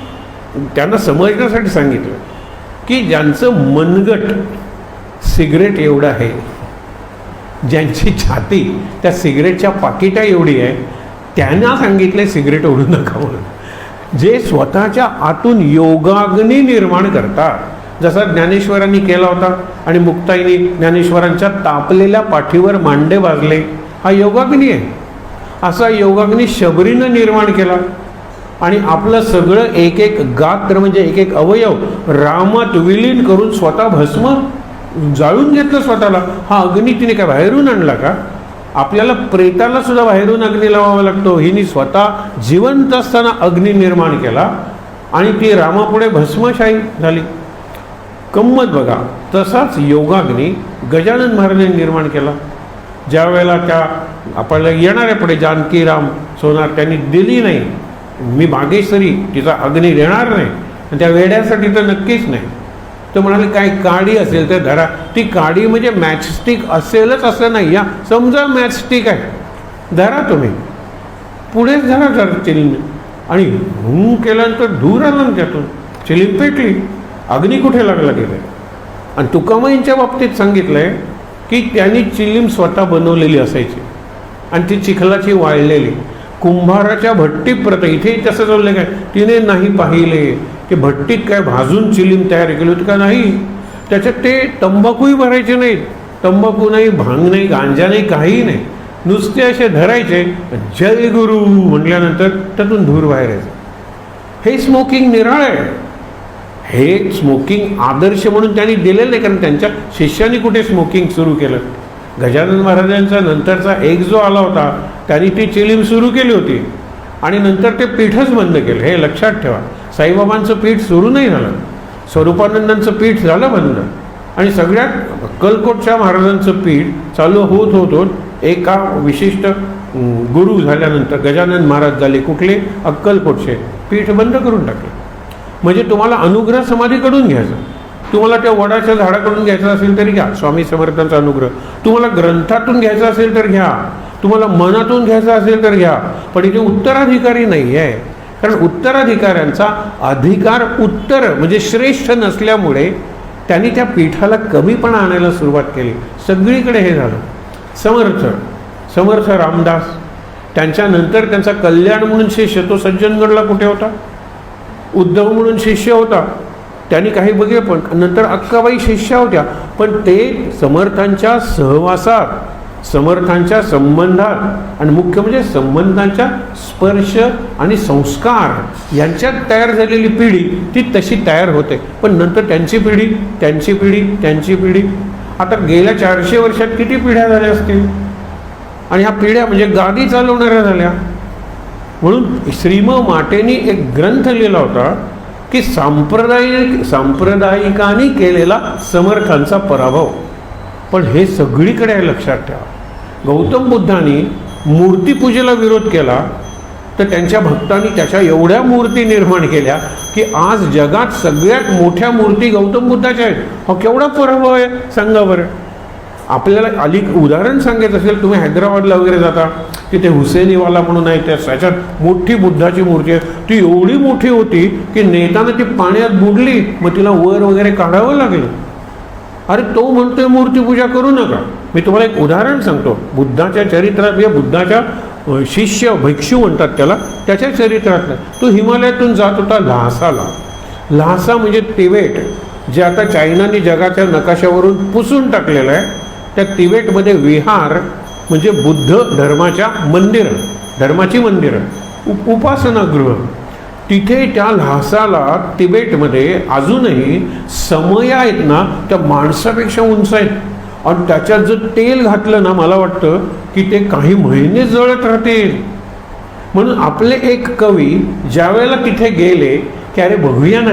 त्यांना समजण्यासाठी सांगितलं की ज्यांचं मनगट सिगरेट एवढं आहे, ज्यांची छाती त्या सिगरेटच्या पाकिटा एवढी आहे, त्यांना सांगितले सिगरेट ओढू नका म्हणून. जे स्वतःच्या आतून योगाग्नी निर्माण करतात, जसा ज्ञानेश्वरांनी केला होता आणि मुक्ताईनी ज्ञानेश्वरांच्या तापलेल्या पाठीवर मांडे बाजले, हा योगाग्नी आहे. असा योगाग्नी शबरीनं निर्माण केला आणि आपलं सगळं एक एक गात्र म्हणजे एक एक अवयव रामात विलीन करून स्वतः भस्म जाळून घेतलं स्वतःला. हा अग्नी तिने काय बाहेरून आणला का? आपल्याला प्रेताला सुद्धा बाहेरून अग्नी लावावा लागतो. हिने स्वतः जिवंत असताना अग्नी निर्माण केला आणि ती रामापुढे भस्मशाही झाली. गंमत बघा. तसाच योगाग्नी गजानन महाराजांनी निर्माण केला. ज्या वेळेला त्या आपल्याला येणाऱ्या पुढे जानकीराम सोनार त्यांनी दिली नाही, मी भागेश्वरी तिचा अग्नी देणार नाही, आणि त्या वेड्यासाठी तर नक्कीच नाही. तर म्हणाले काय काडी असेल तर धरा. ती काडी म्हणजे मॅचस्टिक असेलच असं नाही. या समजा मॅचस्टिक आहे, धरा तुम्ही, पुढेच धरा जरा चिलीम, आणि हूं केल्यानंतर धूर आला ना त्यातून, चिलीम पेटली, अग्नी कुठे लागला तिथे. आणि तुकामाईंच्या बाबतीत सांगितलं आहे की त्यांनी चिलीम स्वतः बनवलेली असायची आणि ती चिखलाची वाळलेली. कुंभाराच्या भट्टीत प्रत इथे तसंच उल्लेख आहे, तिने नाही पाहिले की भट्टीत काय भाजून चिलीम तयार केली होती का नाही. त्याच्यात ते तंबाखूही भरायचे नाहीत, तंबाखू नाही, भांग नाही, गांजा नाही, काही नाही, नुसते असे धरायचे, जय गुरु म्हटल्यानंतर त्यातून धूर बाहेर यायचं. हे स्मोकिंग निराळ आहे. हे स्मोकिंग आदर्श म्हणून त्यांनी दिलेलं नाही, कारण त्यांच्या शिष्यांनी कुठे स्मोकिंग सुरू केलं. गजानन महाराजांचा नंतरचा एक जो आला होता त्यांनी ती चिलीम सुरू केली होती आणि नंतर ते पीठच बंद केलं. हे लक्षात ठेवा. साईबाबांचं पीठ सुरू नाही झालं, स्वरूपानंदांचं पीठ झालं बंद, आणि सगळ्यात अक्कलकोटच्या महाराजांचं पीठ चालू होत होत एका विशिष्ट गुरु झाल्यानंतर गजानन महाराज झाले, कुठले, अक्कलकोटचे, पीठ बंद करून टाकले. म्हणजे तुम्हाला अनुग्रह समाधीकडून घ्यायचा, तुम्हाला त्या वडाच्या झाडाकडून घ्यायचं असेल तरी घ्या, स्वामी समर्थांचा अनुग्रह, तुम्हाला ग्रंथातून घ्यायचा असेल तर घ्या, तुम्हाला मनातून घ्यायचा असेल तर घ्या, पण इथे उत्तराधिकारी नाही आहे. कारण उत्तराधिकाऱ्यांचा अधिकार उत्तर म्हणजे श्रेष्ठ नसल्यामुळे त्यांनी त्या पीठाला कमीपणा आणायला सुरुवात केली. सगळीकडे हे झालं. समर्थ रामदास, त्यांच्यानंतर त्यांचा कल्याण म्हणून शिष्य तो सज्जनगडला कुठे होता, उद्धव म्हणून शिष्य होता, त्यांनी काही बघे, पण नंतर अक्काबाई शिष्या होत्या, पण ते समर्थांच्या सहवासात, समर्थांच्या संबंधात, आणि मुख्य म्हणजे संबंधांच्या स्पर्श आणि संस्कार यांच्यात तयार झालेली पिढी ती तशी तयार होते. पण नंतर त्यांची पिढी, त्यांची पिढी, त्यांची पिढी, आता गेल्या 400 वर्षात किती पिढ्या झाल्या असतील, आणि ह्या पिढ्या म्हणजे गादी चालवणाऱ्या झाल्या. म्हणून श्रीम माटेनी एक ग्रंथ लिहिला होता की सांप्रदायिकांनी केलेला समर्थांचा पराभव. पण हे सगळीकडे आहे, लक्षात ठेवा. गौतम बुद्धांनी मूर्तीपूजेला विरोध केला तर त्यांच्या भक्तांनी त्याच्या एवढ्या मूर्ती निर्माण केल्या की आज जगात सगळ्यात मोठ्या मूर्ती गौतम बुद्धाच्या आहेत. हा केवढा पराभव आहे सांगा बरं. आपल्याला उदाहरण सांगायचं असेल, तुम्ही हैदराबादला वगैरे जाता, तिथे हुसेनीवाला म्हणून आहे, त्याच्यात मोठी बुद्धाची मूर्ती आहे. ती एवढी मोठी होती की नेताना ती पाण्यात बुडली, मग तिला वर वगैरे काढावं लागलं. अरे तो म्हणतोय मूर्तीपूजा करू नका. मी तुम्हाला एक उदाहरण सांगतो. बुद्धाच्या चरित्रात, या बुद्धाच्या शिष्य भिक्षू म्हणतात त्याला, त्याच्या चरित्रात तो हिमालयातून जात होता ल्हासाला. ल्हासा म्हणजे तिबेट, जे आता चायनाने जगाच्या नकाशावरून पुसून टाकलेलं आहे. त्या तिबेटमध्ये विहार म्हणजे बुद्ध धर्माच्या मंदिरं, धर्माची मंदिरं, उपासनागृह. तिथे त्या ल्हासाला तिबेटमध्ये अजूनही समया आहेत ना, त्या माणसापेक्षा उंच आहेत, आणि त्याच्यात जर तेल घातलं ना, मला वाटतं की ते काही महिने जळत राहतील. म्हणून आपले एक कवी ज्या वेळेला तिथे गेले की अरे बघूया ना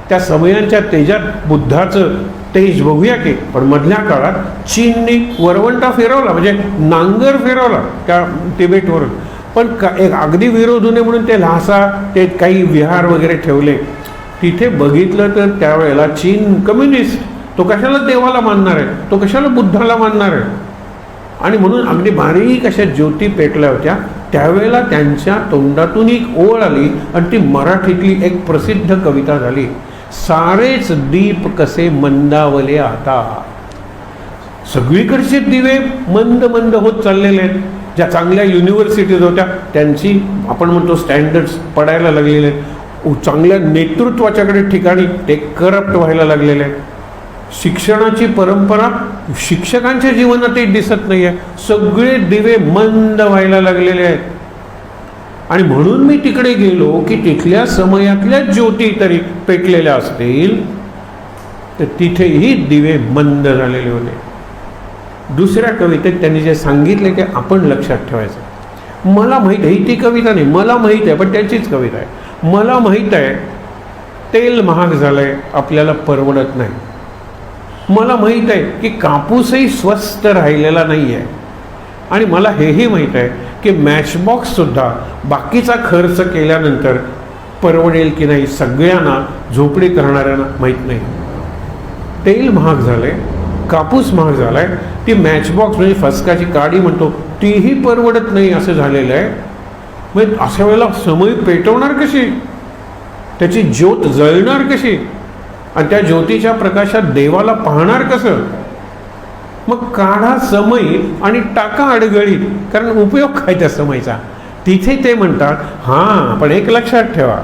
त्या समयांच्या तेजात बुद्धाचं तेज बघूया की. पण मधल्या काळात चीनने वरवंटा फिरवला, म्हणजे नांगर फिरवला त्या तिबेटवरून. पण एक अगदी विरोध होणे म्हणून ते ल्हासा, ते काही विहार वगैरे ठेवले. तिथे बघितलं तर त्यावेळेला चीन कम्युनिस्ट, तो कशाला देवाला मानणार आहे, तो कशाला बुद्धाला मानणार आहे. आणि म्हणून अगदी बारीक अशा ज्योती पेटल्या होत्या. त्यावेळेला त्यांच्या तोंडातून एक ओळ आली आणि ती मराठीतली एक प्रसिद्ध कविता झाली. सारेच दीप कसे मंदावले आता. सगळीकडचे दिवे मंद मंद होत चाललेले आहेत. ज्या चांगल्या युनिव्हर्सिटीज होत्या त्यांची आपण म्हणतो स्टँडर्ड्स पडायला लागलेले आहेत. चांगल्या नेतृत्वाच्याकडे ठिकाणी ते करप्ट व्हायला लागलेले आहेत. शिक्षणाची परंपरा शिक्षकांच्या जीवनातही दिसत नाही आहे. सगळे दिवे मंद व्हायला लागलेले आहेत. आणि म्हणून मी तिकडे गेलो की तिथल्या समयातल्या ज्योती तरी पेटलेल्या असतील, तर तिथेही दिवे मंद झालेले होते. दुसऱ्या कवितेत त्यांनी जे सांगितले ते आपण लक्षात ठेवायचं. मला माहीत आहे, ती कविता नाही, मला माहीत आहे, पण त्यांचीच कविता आहे. मला माहीत आहे तेल महाग झालंय, आपल्याला परवडत नाही. मला माहीत आहे की कापूसही स्वस्त राहिलेला नाही आहे. आणि मला हेही माहीत आहे की मॅचबॉक्ससुद्धा बाकीचा खर्च केल्यानंतर परवडेल की नाही सगळ्यांना, झोपडीत राहणाऱ्यांना माहीत नाही. तेल महाग झालंय, कापूस महाग झालाय, ती मॅचबॉक्स म्हणजे फसकाची काडी म्हणतो तीही परवडत नाही असं झालेलं आहे. मग अशा वेळेला समई पेटवणार कशी, त्याची ज्योत जळणार कशी, आणि त्या ज्योतीच्या प्रकाशात देवाला पाहणार कसं. मग काढा समई आणि टाका अडगळीत, कारण उपयोग काय त्या समईचा. तिथे ते म्हणतात हां, पण एक लक्षात ठेवा,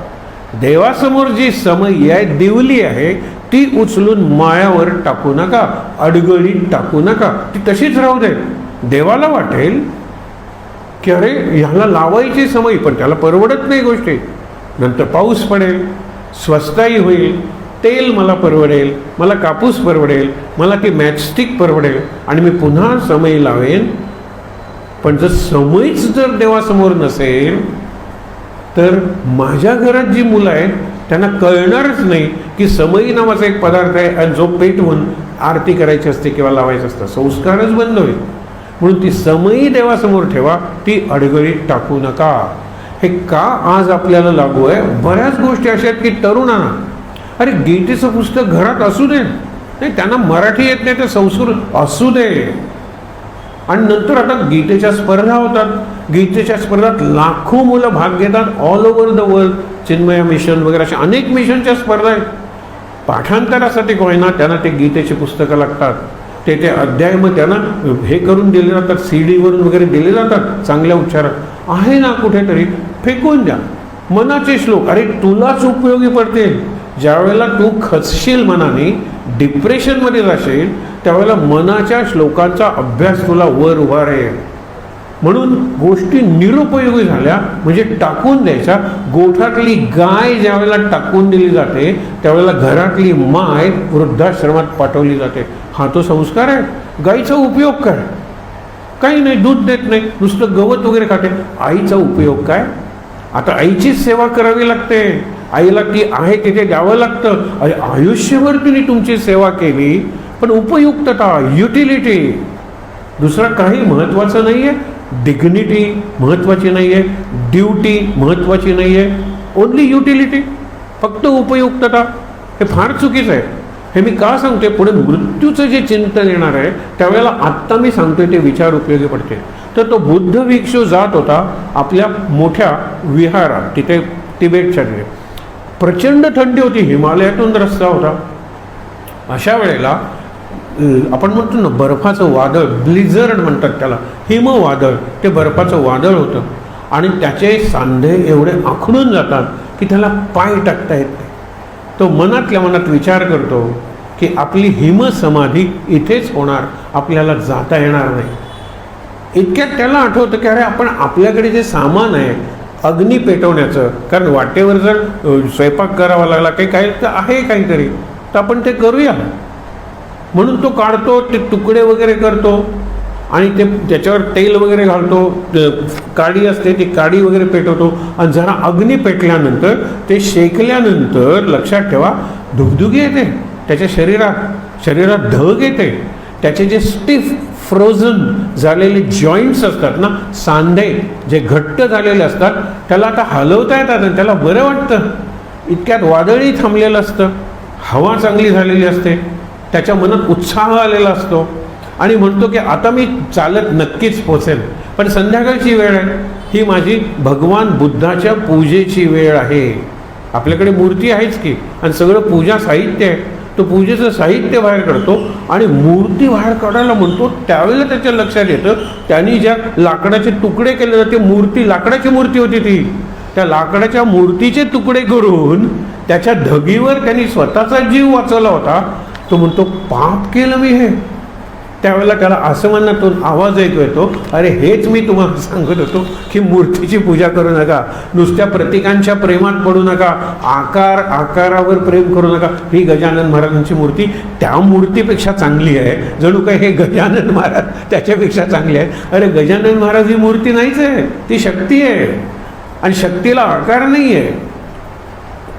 देवासमोर जी समई आहे, दिवली आहे, ती उचलून मायावर टाकू नका, अडगळीत टाकू नका, ती तशीच राहू दे. देवाला वाटेल की अरे ह्याला लावायची समई, पण त्याला परवडत नाही गोष्टी. नंतर पाऊस पडेल, स्वस्ताई होईल, तेल मला परवडेल, मला कापूस परवडेल, मला ती मॅचस्टिक परवडेल आणि मी पुन्हा समई लावेन. पण जर समईच जर देवासमोर नसेल तर माझ्या घरात जी मुलं आहेत त्यांना कळणारच नाही की समई नावाचा एक पदार्थ आहे आणि जो पेटवून आरती करायची असते किंवा लावायचं असतं. संस्कारच बंद होईल. म्हणून ती समई देवासमोर ठेवा, ती अडगळीत टाकू नका. हे का आज आपल्याला लागू आहे? बऱ्याच गोष्टी अशा आहेत की तरुणांना अरे गीतेचं पुस्तक घरात असू दे, नाही त्यांना मराठी येत नाही तर संस्कृत असू दे. आणि नंतर आता गीतेच्या स्पर्धा होतात. गीतेच्या स्पर्धात लाखो मुलं भाग घेतात all over the world. Chinmay mission वगैरे अशा अनेक मिशनच्या स्पर्धा आहेत. पाठांतरासाठी कोणी ना त्यांना ते गीतेची पुस्तकं लागतात. ते अध्याय मग त्यांना हे करून दिले जातात, CD वरून वगैरे दिले जातात चांगल्या उच्चारात. आहे ना कुठेतरी फेकून द्या. मनाचे श्लोक अरे तुलाच उपयोगी पडतील. ज्यावेळेला तू खचशील, मनाने डिप्रेशनमध्ये जाशील, त्यावेळेला मनाच्या श्लोकांचा अभ्यास तुला वर उभारेल. म्हणून गोष्टी निरुपयोगी झाल्या म्हणजे टाकून द्यायच्या. गोठ्यातली गाय ज्यावेळेला टाकून दिली जाते त्यावेळेला घरातली माय वृद्धाश्रमात पाठवली जाते. हा तो संस्कार आहे. गाईचा उपयोग काय? काही नाही, दूध देत नाही, नुसतं गवत वगैरे खाते. आईचा उपयोग काय? आता आईचीच सेवा करावी लागते. आईला ती आहे तिथे द्यावं लागतं. अरे आयुष्यभर तुम्ही तुमची सेवा केली, पण उपयुक्तता, युटिलिटी, दुसरं काही महत्त्वाचं नाही आहे. डिग्निटी महत्त्वाची नाही आहे, ड्युटी महत्त्वाची नाही आहे, ओनली युटिलिटी, फक्त उपयुक्तता. हे फार चुकीचं आहे. हे मी का सांगते? पुढे मृत्यूचं जे चिंतन येणार आहे त्यावेळेला आत्ता मी सांगतोय ते विचार उपयोगी पडते. तर तो बुद्ध भिक्षू जात होता आपल्या मोठ्या विहारात, तिथे तिबेटच्या तिथे प्रचंड थंडी होती, हिमालयातून रस्ता होता. अशा वेळेला आपण म्हणतो ना बर्फाचं वादळ, ब्लिझर्ड म्हणतात त्याला, हिमवादळ, ते बर्फाचं वादळ होतं आणि त्याचे सांधे एवढे आखडून जातात की त्याला पाय टाकता येत नाही. तो मनातल्या मनात विचार करतो की आपली हिमसमाधी इथेच होणार, आपल्याला जाता येणार नाही. इतक्यात त्याला आठवतं की अरे आपण आपल्याकडे जे सामान आहे अग्नी पेटवण्याचं, कारण वाटेवर जर स्वयंपाक करावा लागला काही काही तर आहे काहीतरी, तर आपण ते करूया. म्हणून तो काढतो, ते तुकडे वगैरे करतो आणि ते त्याच्यावर तेल वगैरे घालतो, काडी असते ती काडी वगैरे पेटवतो आणि जरा अग्नी पेटल्यानंतर ते शेकल्यानंतर लक्षात ठेवा धुगधुगी येते त्याच्या शरीरात धग येते. त्याचे जे स्टिफ फ्रोझन झालेले जॉईंट्स असतात ना, सांधे जे घट्ट झालेले असतात, त्याला आता हलवता येतात आणि त्याला बरं वाटतं. इतक्यात वादळही थांबलेलं असतं, हवा चांगली झालेली असते, त्याच्या मनात उत्साह आलेला असतो आणि म्हणतो की आता मी चालत नक्कीच पोचेल, पण संध्याकाळची वेळ आहे, ही माझी भगवान बुद्धाच्या पूजेची वेळ आहे. आपल्याकडे मूर्ती आहेच की आणि सगळं पूजा साहित्य आहे. तो पूजेचं साहित्य बाहेर काढतो आणि मूर्ती बाहेर काढायला म्हणतो. त्यावेळेला त्याच्या लक्षात येतं त्यांनी ज्या लाकडाचे तुकडे केले जाते, मूर्ती लाकडाची मूर्ती होती ती, त्या लाकडाच्या मूर्तीचे तुकडे करून त्याच्या धगीवर त्यांनी स्वतःचा जीव वाचवला होता. तो म्हणतो पाप केलं मी हे. त्यावेळेला त्याला आसमानातून आवाज ऐकू येतो, अरे हेच मी तुम्हाला सांगत होतो की मूर्तीची पूजा करू नका, नुसत्या प्रतीकांच्या प्रेमात पडू नका, आकारावर प्रेम करू नका. ही गजानन महाराजांची मूर्ती त्या मूर्तीपेक्षा चांगली आहे, जणू काय हे गजानन महाराज त्याच्यापेक्षा चांगले आहे. अरे गजानन महाराज ही मूर्ती नाहीच आहे, ती शक्ती आहे आणि शक्तीला आकार नाही आहे.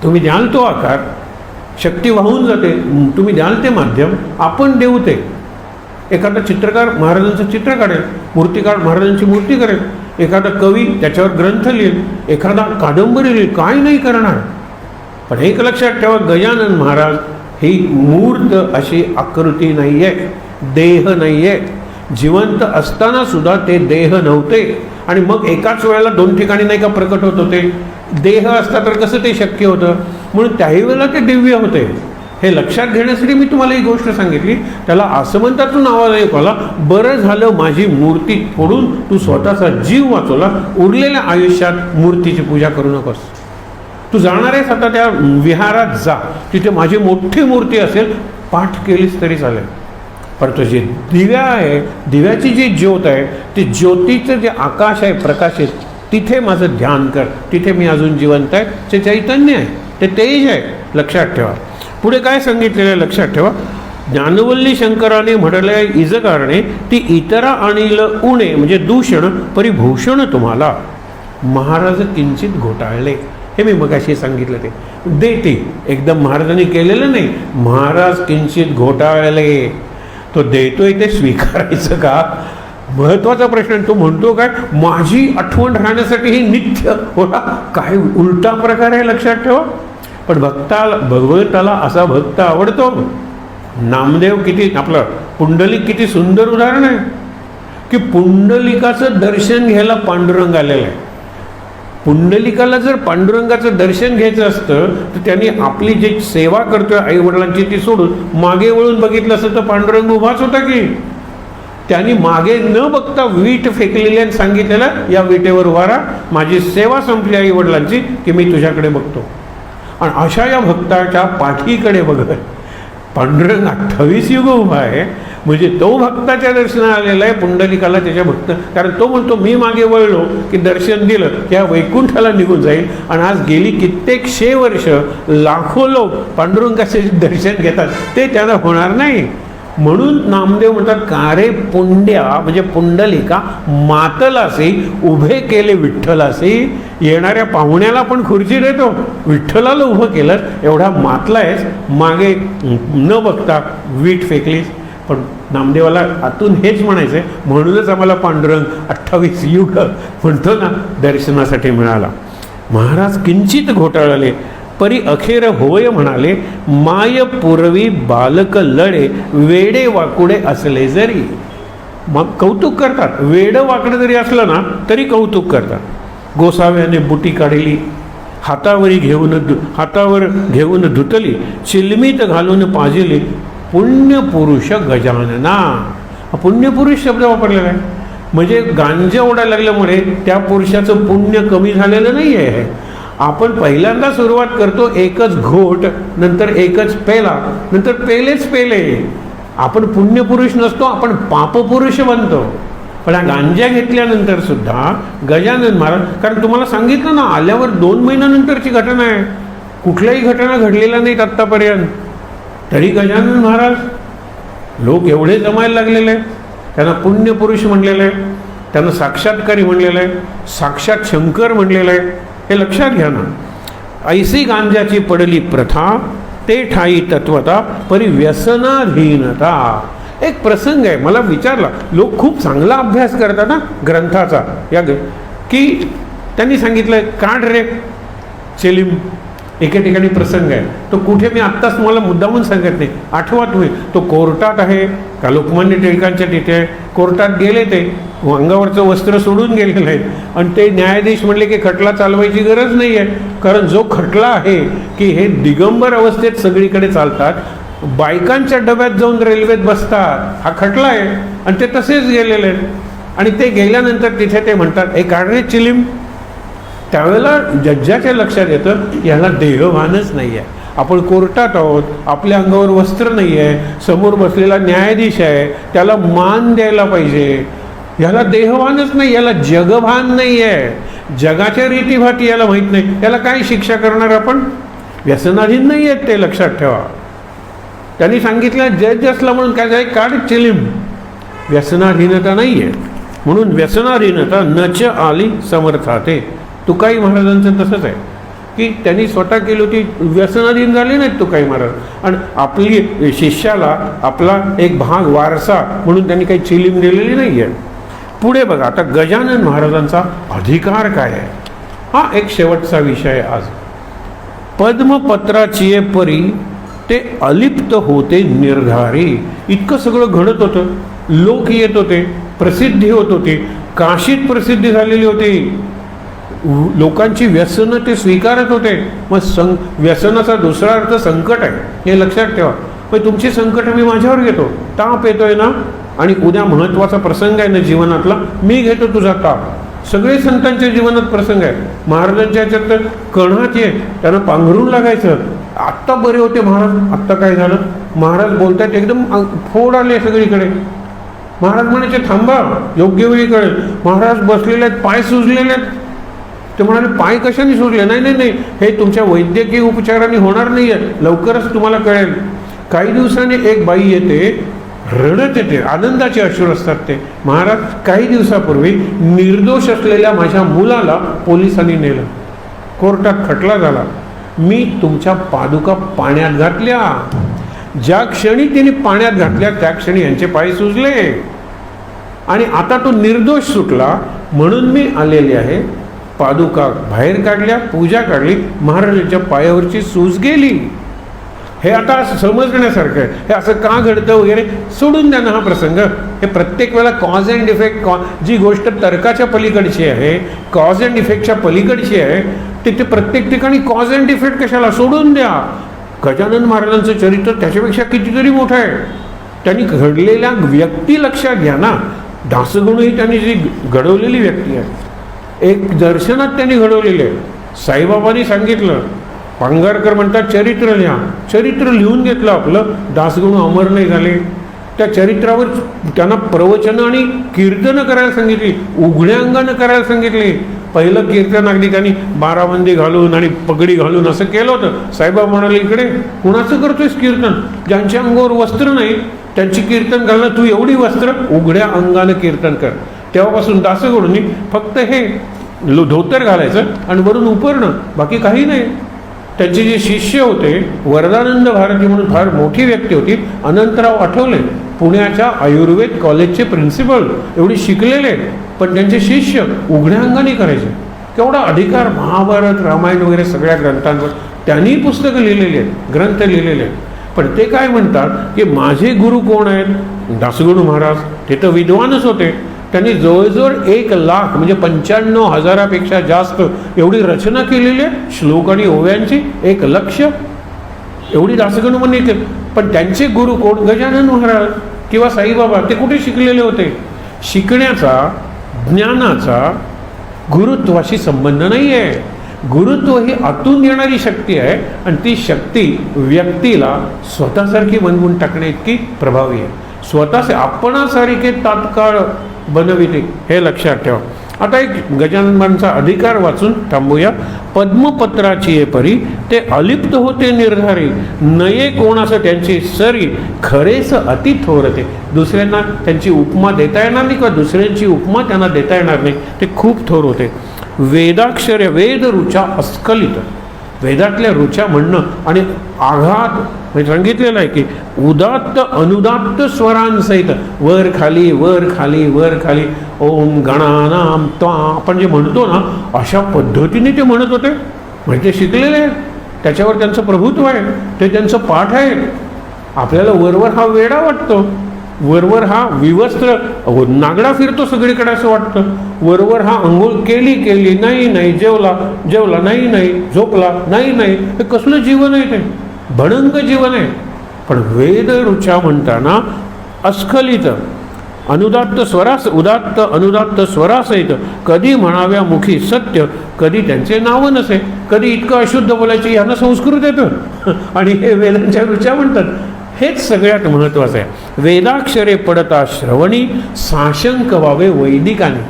तुम्ही द्याल तो आकार, शक्ती वाहून जाते, तुम्ही द्याल ते माध्यम, आपण देऊ ते. एखादा चित्रकार महाराजांचं चित्र काढेल, मूर्तिकार महाराजांची मूर्ती करेल, एखादा कवी त्याच्यावर ग्रंथ लिहिल, एखादा कादंबरी लिहिल, काय नाही करणार. पण एक लक्षात ठेवा, गजानन महाराज ही मूर्त अशी आकृती नाही आहे, देह नाही आहे. जिवंत असताना सुद्धा ते देह नव्हते आणि मग एकाच वेळेला दोन ठिकाणी नाही का प्रकट होत होते. देह असता तर कसं ते शक्य होतं? म्हणून त्याही वेळेला ते दिव्य होते. हे लक्षात घेण्यासाठी मी तुम्हाला ही गोष्ट सांगितली. त्याला असं म्हणतात, तू नावाला एक आला, बरं झालं माझी मूर्ती फोडून तू स्वतःचा जीव वाचवला, उरलेल्या आयुष्यात मूर्तीची पूजा करू नकोस. तू जाणार आहेस आता त्या विहारात जा, तिथे माझी मोठी मूर्ती असेल, पाठ केलीस तरी चालेल. परंतु जे दिव्या आहे, दिव्याची जी ज्योत आहे, ते ज्योतीचं जे आकाश आहे प्रकाशित, तिथे माझं ध्यान कर. तिथे मी अजून जिवंत आहे, ते चैतन्य आहे, ते तेज आहे. लक्षात ठेवा. पुढे काय सांगितलेलं आहे लक्षात ठेवा. ज्ञानवल्ली शंकराने म्हटले इजकारणे ती इतरा अनिल उणे म्हणजे दूषण परिभूषण तुम्हाला. महाराज किंचित घोटाळले. हे मी मगाशी सांगितलं ते देते एकदम महाराजांनी केलेलं नाही. महाराज किंचित घोटाळले. तो देतोय ते स्वीकारायचं का? महत्वाचा प्रश्न. तो म्हणतो काय, माझी आठवण राहण्यासाठी ही नित्य होता. काय उलटा प्रकार आहे, लक्षात ठेवा. पण भगवंताला असा भक्त आवडतो. नामदेव किती, आपलं पुंडलिक किती सुंदर उदाहरण आहे की पुंडलिकाचं दर्शन घ्यायला पांडुरंग आलेलं आहे. पुंडलिकाला जर पांडुरंगाचं दर्शन घ्यायचं असतं तर त्यांनी आपली जी सेवा करतोय आई वडिलांची ती सोडून मागे वळून बघितलं असतं तर पांडुरंग उभाच होता की. त्यांनी मागे न बघता वीट फेकलेली आणि सांगितलेलं, या विटेवर उभा राहा, माझी सेवा संपली आई वडिलांची की मी तुझ्याकडे बघतो. आणि अशा या भक्ताच्या पाठीकडे बघत पांडुरंग 28 युग उभा आहे. म्हणजे तो भक्ताच्या दर्शनाला आलेला आहे पुंडलिकाला त्याच्या भक्त. कारण तो म्हणतो मी मागे वळलो की दर्शन दिलं की वैकुंठाला निघून जाईल. आणि आज गेली कित्येक वर्ष लाखो लोक पांडुरंगाचे दर्शन घेतात, ते त्यांना होणार नाही. म्हणून नामदेव म्हणतात, कारे पुंड्या म्हणजे पुंडलिका मातलासे उभे केले विठ्ठलासे. येणाऱ्या पाहुण्याला पण खुर्ची देतो, विठ्ठलाला उभं केलं, एवढा मातला आहेस, मागे न बघता वीट फेकलीस. पण नामदेवाला आतून हेच म्हणायचं आहे, म्हणूनच आम्हाला पांडुरंग 28 युग म्हणतो ना दर्शनासाठी मिळाला. महाराज किंचित घोटाळले परी अखेर होय म्हणाले, माय पूर्वी बालक लढे वेडे वाकुडे असले जरी. मग कौतुक करतात. वेडं वाकडं जरी असलं ना तरी कौतुक करतात. गोसाव्याने बुटी काढली, हातावर घेऊन धुतली, चिलमीत घालून पाजिली, पुण्यपुरुष गजानना. पुण्यपुरुष शब्द वापरलेला आहे. म्हणजे गांजा ओढायला लागल्यामुळे त्या पुरुषाचं पुण्य कमी झालेलं नाही आहे. आपण पहिल्यांदा सुरुवात करतो एकच घोट, नंतर एकच पेला, नंतर पेलेच पेले. आपण पुण्यपुरुष नसतो, आपण पापपुरुष बनतो. पण हा गांजा घेतल्यानंतर सुद्धा गजानन महाराज, कारण तुम्हाला सांगितलं ना आल्यावर 2 महिन्यानंतरची घटना आहे, कुठल्याही घटना घडलेल्या नाहीत आत्तापर्यंत, तरी गजानन महाराज लोक एवढे जमायला लागलेले आहेत. त्यांना पुण्यपुरुष म्हणलेलं आहे, त्यांना साक्षात्कारी म्हणलेलं आहे, साक्षात शंकर म्हणलेलं आहे. हे लक्षात घ्या ना. ऐसी गांजाची पडली प्रथा, ते ठाई तत्वता परी व्यसनाधीनता. एक प्रसंग आहे, मला विचारला, लोक खूप चांगला अभ्यास करतात ना ग्रंथाचा या की त्यांनी सांगितलं काढ रे चिलीम. एके ठिकाणी प्रसंग आहे, तो कुठे मी आत्ताच मला मुद्दामून सांगत नाही, आठवा तुम्ही. तो कोर्टात आहे का लोकमान्य टिळकांच्या तिथे कोर्टात गेले, ते अंगावरचं वस्त्र सोडून गेलेलं आहे. आणि ते न्यायाधीश म्हणले की खटला चालवायची गरज नाही आहे, कारण जो खटला आहे की हे दिगंबर अवस्थेत सगळीकडे चालतात, बायकांच्या डब्यात जाऊन रेल्वेत बसतात, हा खटला आहे. आणि ते तसेच गेलेले आहेत. आणि ते गेल्यानंतर तिथे ते म्हणतात, हे काढ रे चिलीम. त्यावेळेला जज्जाच्या लक्षात येतं याला देहभानच नाही आहे. आपण कोर्टात आहोत, आपल्या अंगावर वस्त्र नाही आहे, समोर बसलेला न्यायाधीश आहे, त्याला मान द्यायला पाहिजे. याला देहभानच नाही, याला जगभान नाही आहे, जगाच्या रीतीभाती याला माहीत नाही. याला काय शिक्षा करणार आपण? व्यसनाधीन नाही आहेत ते, लक्षात ठेवा. त्यांनी सांगितलं जज असला म्हणून काय जाय काढ चिलीम. व्यसनाधीनता नाही आहे. म्हणून व्यसनाधीनता नच आली समर्थाते. तुकाई महाराजांचं तसंच आहे की त्यांनी स्वतः केली होती, व्यसनाधीन झाले नाहीत तुकाई महाराज. आणि आपली शिष्याला आपला एक भाग वारसा म्हणून त्यांनी काही चिलीम दिलेली नाही आहे. पुढे बघा आता गजानन महाराजांचा अधिकार काय आहे, हा एक शेवटचा विषय आज. पद्मपत्राची परी ते अलिप्त होते निर्धारी. इतकं सगळं घडत होतं, लोक येत होते, प्रसिद्धी होत होती, काशीत प्रसिद्धी झालेली होती. लोकांची व्यसनं ते स्वीकारत होते. मग व्यसनाचा दुसरा अर्थ संकट आहे, हे लक्षात ठेवा. मग तुमची संकट मी माझ्यावर घेतो. ताप येतोय ना, आणि उद्या महत्त्वाचा प्रसंग आहे ना जीवनातला, मी घेतो तुझा ताप. सगळे संतांच्या जीवनात प्रसंग आहे. महाराजांच्या ह्याच्यात तर कणाची आहे, त्यांना पांघरून लागायचं. आत्ता बरे होते महाराज, आत्ता काय झालं? महाराज बोलतात एकदम फोड आले सगळीकडे. महाराज म्हणायचे थांबा, योग्य वेळी कळेल. महाराज बसलेले आहेत, पाय सुजलेले आहेत. ते म्हणाले पाय कशाने सुजले? नाही नाही नाही, हे तुमच्या वैद्यकीय उपचाराने होणार नाही आहे, लवकरच तुम्हाला कळेल. काही दिवसांनी एक बाई येते, रडत येते, आनंदाचे अश्रू असतात ते. महाराज, काही दिवसापूर्वी निर्दोष असलेल्या माझ्या मुलाला पोलिसांनी नेलं, कोर्टात खटला झाला. मी तुमच्या पादुका पाण्यात घातल्या. ज्या क्षणी तिने पाण्यात घातल्या त्या क्षणी यांचे पाय सुजले, आणि आता तो निर्दोष सुटला म्हणून मी आलेले आहे. पादुका बाहेर काढल्या, पूजा काढली, महाराजांच्या पायावरची सूज गेली. हे आता समजण्यासारखं आहे. हे असं का घडतं वगैरे सोडून द्या ना हा प्रसंग. हे प्रत्येक वेळेला कॉज अँड इफेक्ट, जी गोष्ट तर्काच्या पलीकडची आहे, कॉज अँड इफेक्टच्या पलीकडची आहे, तिथे प्रत्येक ठिकाणी कॉज अँड इफेक्ट कशाला? सोडून द्या. गजानन महाराजांचं चरित्र त्याच्यापेक्षा कितीतरी मोठं आहे. त्यांनी घडलेल्या व्यक्ती लक्षात घ्या ना. दासगणू ही त्यांनी जी घडवलेली व्यक्ती आहे, एक दर्शनात त्यांनी घडवलेली आहे. साईबाबांनी सांगितलं, पांगारकर म्हणतात चरित्र लिहा. चरित्र लिहून घेतलं आपलं. दासगणू अमर नाही झाले. त्या चरित्रावर त्यांना प्रवचनं आणि कीर्तनं करायला सांगितली, उघड्या अंगानं करायला सांगितले. पहिलं कीर्तन अगदी त्यांनी बाराबंदी घालून आणि पगडी घालून असं केलं होतं. साईबाबा म्हणाले, इकडे कुणाचं करतोयस कीर्तन? ज्यांच्या अंगावर वस्त्र नाही त्यांची कीर्तन घालणं, तू एवढी वस्त्र, उघड्या अंगानं कीर्तन कर. तेव्हापासून दासगणूंनी फक्त हे धोतर घालायचं आणि वरून उपरणं, बाकी काही नाही. त्यांचे जे शिष्य होते, वरदानंद भारती म्हणून फार मोठी व्यक्ती होती, अनंतराव आठवले, पुण्याच्या आयुर्वेद कॉलेजचे प्रिन्सिपल, एवढे शिकलेले, पण त्यांचे शिष्य उघड्या अंगाने करायचे. केवढा अधिकार महाभारत रामायण वगैरे सगळ्या ग्रंथांवर त्यांनी पुस्तकं लिहिलेली आहेत, ग्रंथ लिहिलेले आहेत. पण ते काय म्हणतात की माझे गुरु कोण आहेत? दासगणू महाराज. ते तर विद्वानच होते. त्यांनी जवळजवळ 1,00,000 म्हणजे 95,000पेक्षा जास्त एवढी रचना केलेली आहे, श्लोक आणि ओव्यांची. 1,00,000 एवढी दासगणू म्हणते. पण त्यांचे गुरु कोण? गजानन महाराज किंवा साईबाबा. ते कुठे शिकलेले होते? शिकण्याचा, ज्ञानाचा गुरुत्वाशी संबंध नाही आहे. गुरुत्व ही आतून येणारी शक्ती आहे, आणि ती शक्ती व्यक्तीला स्वतःसारखी बनवून टाकण्या इतकी प्रभावी आहे. स्वतःचे आपणासारखे तात्काळ बनविते, हे लक्षात ठेवा. आता एक गजाननांचा अधिकार वाचून थांबूया. पद्मपत्राची परी ते अलिप्त होते निर्धारी, नये कोणास त्यांची सरी, खरेच अति थोरते. दुसऱ्यांना त्यांची उपमा देता येणार नाही, किंवा दुसऱ्यांची उपमा त्यांना देता येणार नाही, ते खूप थोर होते. वेदाक्षर वेद रुचा अस्खलित, वेदातल्या रुचा म्हणणं आणि आघात सांगितलेलं आहे की उदात्त अनुदात्त स्वरांसहित, वर खाली वर खाली वर खाली, ओम गणानाम त्वा, आपण जे म्हणतो ना अशा पद्धतीने ते म्हणत होते. म्हणजे ते शिकलेले आहेत, त्याच्यावर त्यांचं प्रभुत्व आहे, ते त्यांचं पाठ आहे. आपल्याला वरवर हा वेडा वाटतो, वरवर हा विवस्त्र नागडा फिरतो सगळीकडे असं वाटतं. वरवर हा अंघोळ केली केली नाही नाही, जेवला जेवला नाही नाही, झोपला नाही नाही, हे कसलं जीवन आहे? ते भणंग जीवन आहे. पण वेद रुचा म्हणताना अस्खलित अनुदात्त स्वरास, उदात्त अनुदात्त स्वरासहित, कधी म्हणाव्या मुखी सत्य, कधी त्यांचे नाव नसे, कधी इतकं अशुद्ध बोलायचे, यांना संस्कृत येतं आणि हे वेदांच्या रुचा म्हणतात. हेच सगळ्यात महत्त्वाचं आहे. वेदाक्षरे पडता श्रवणी, साशंक व्हावे वैदिकाने.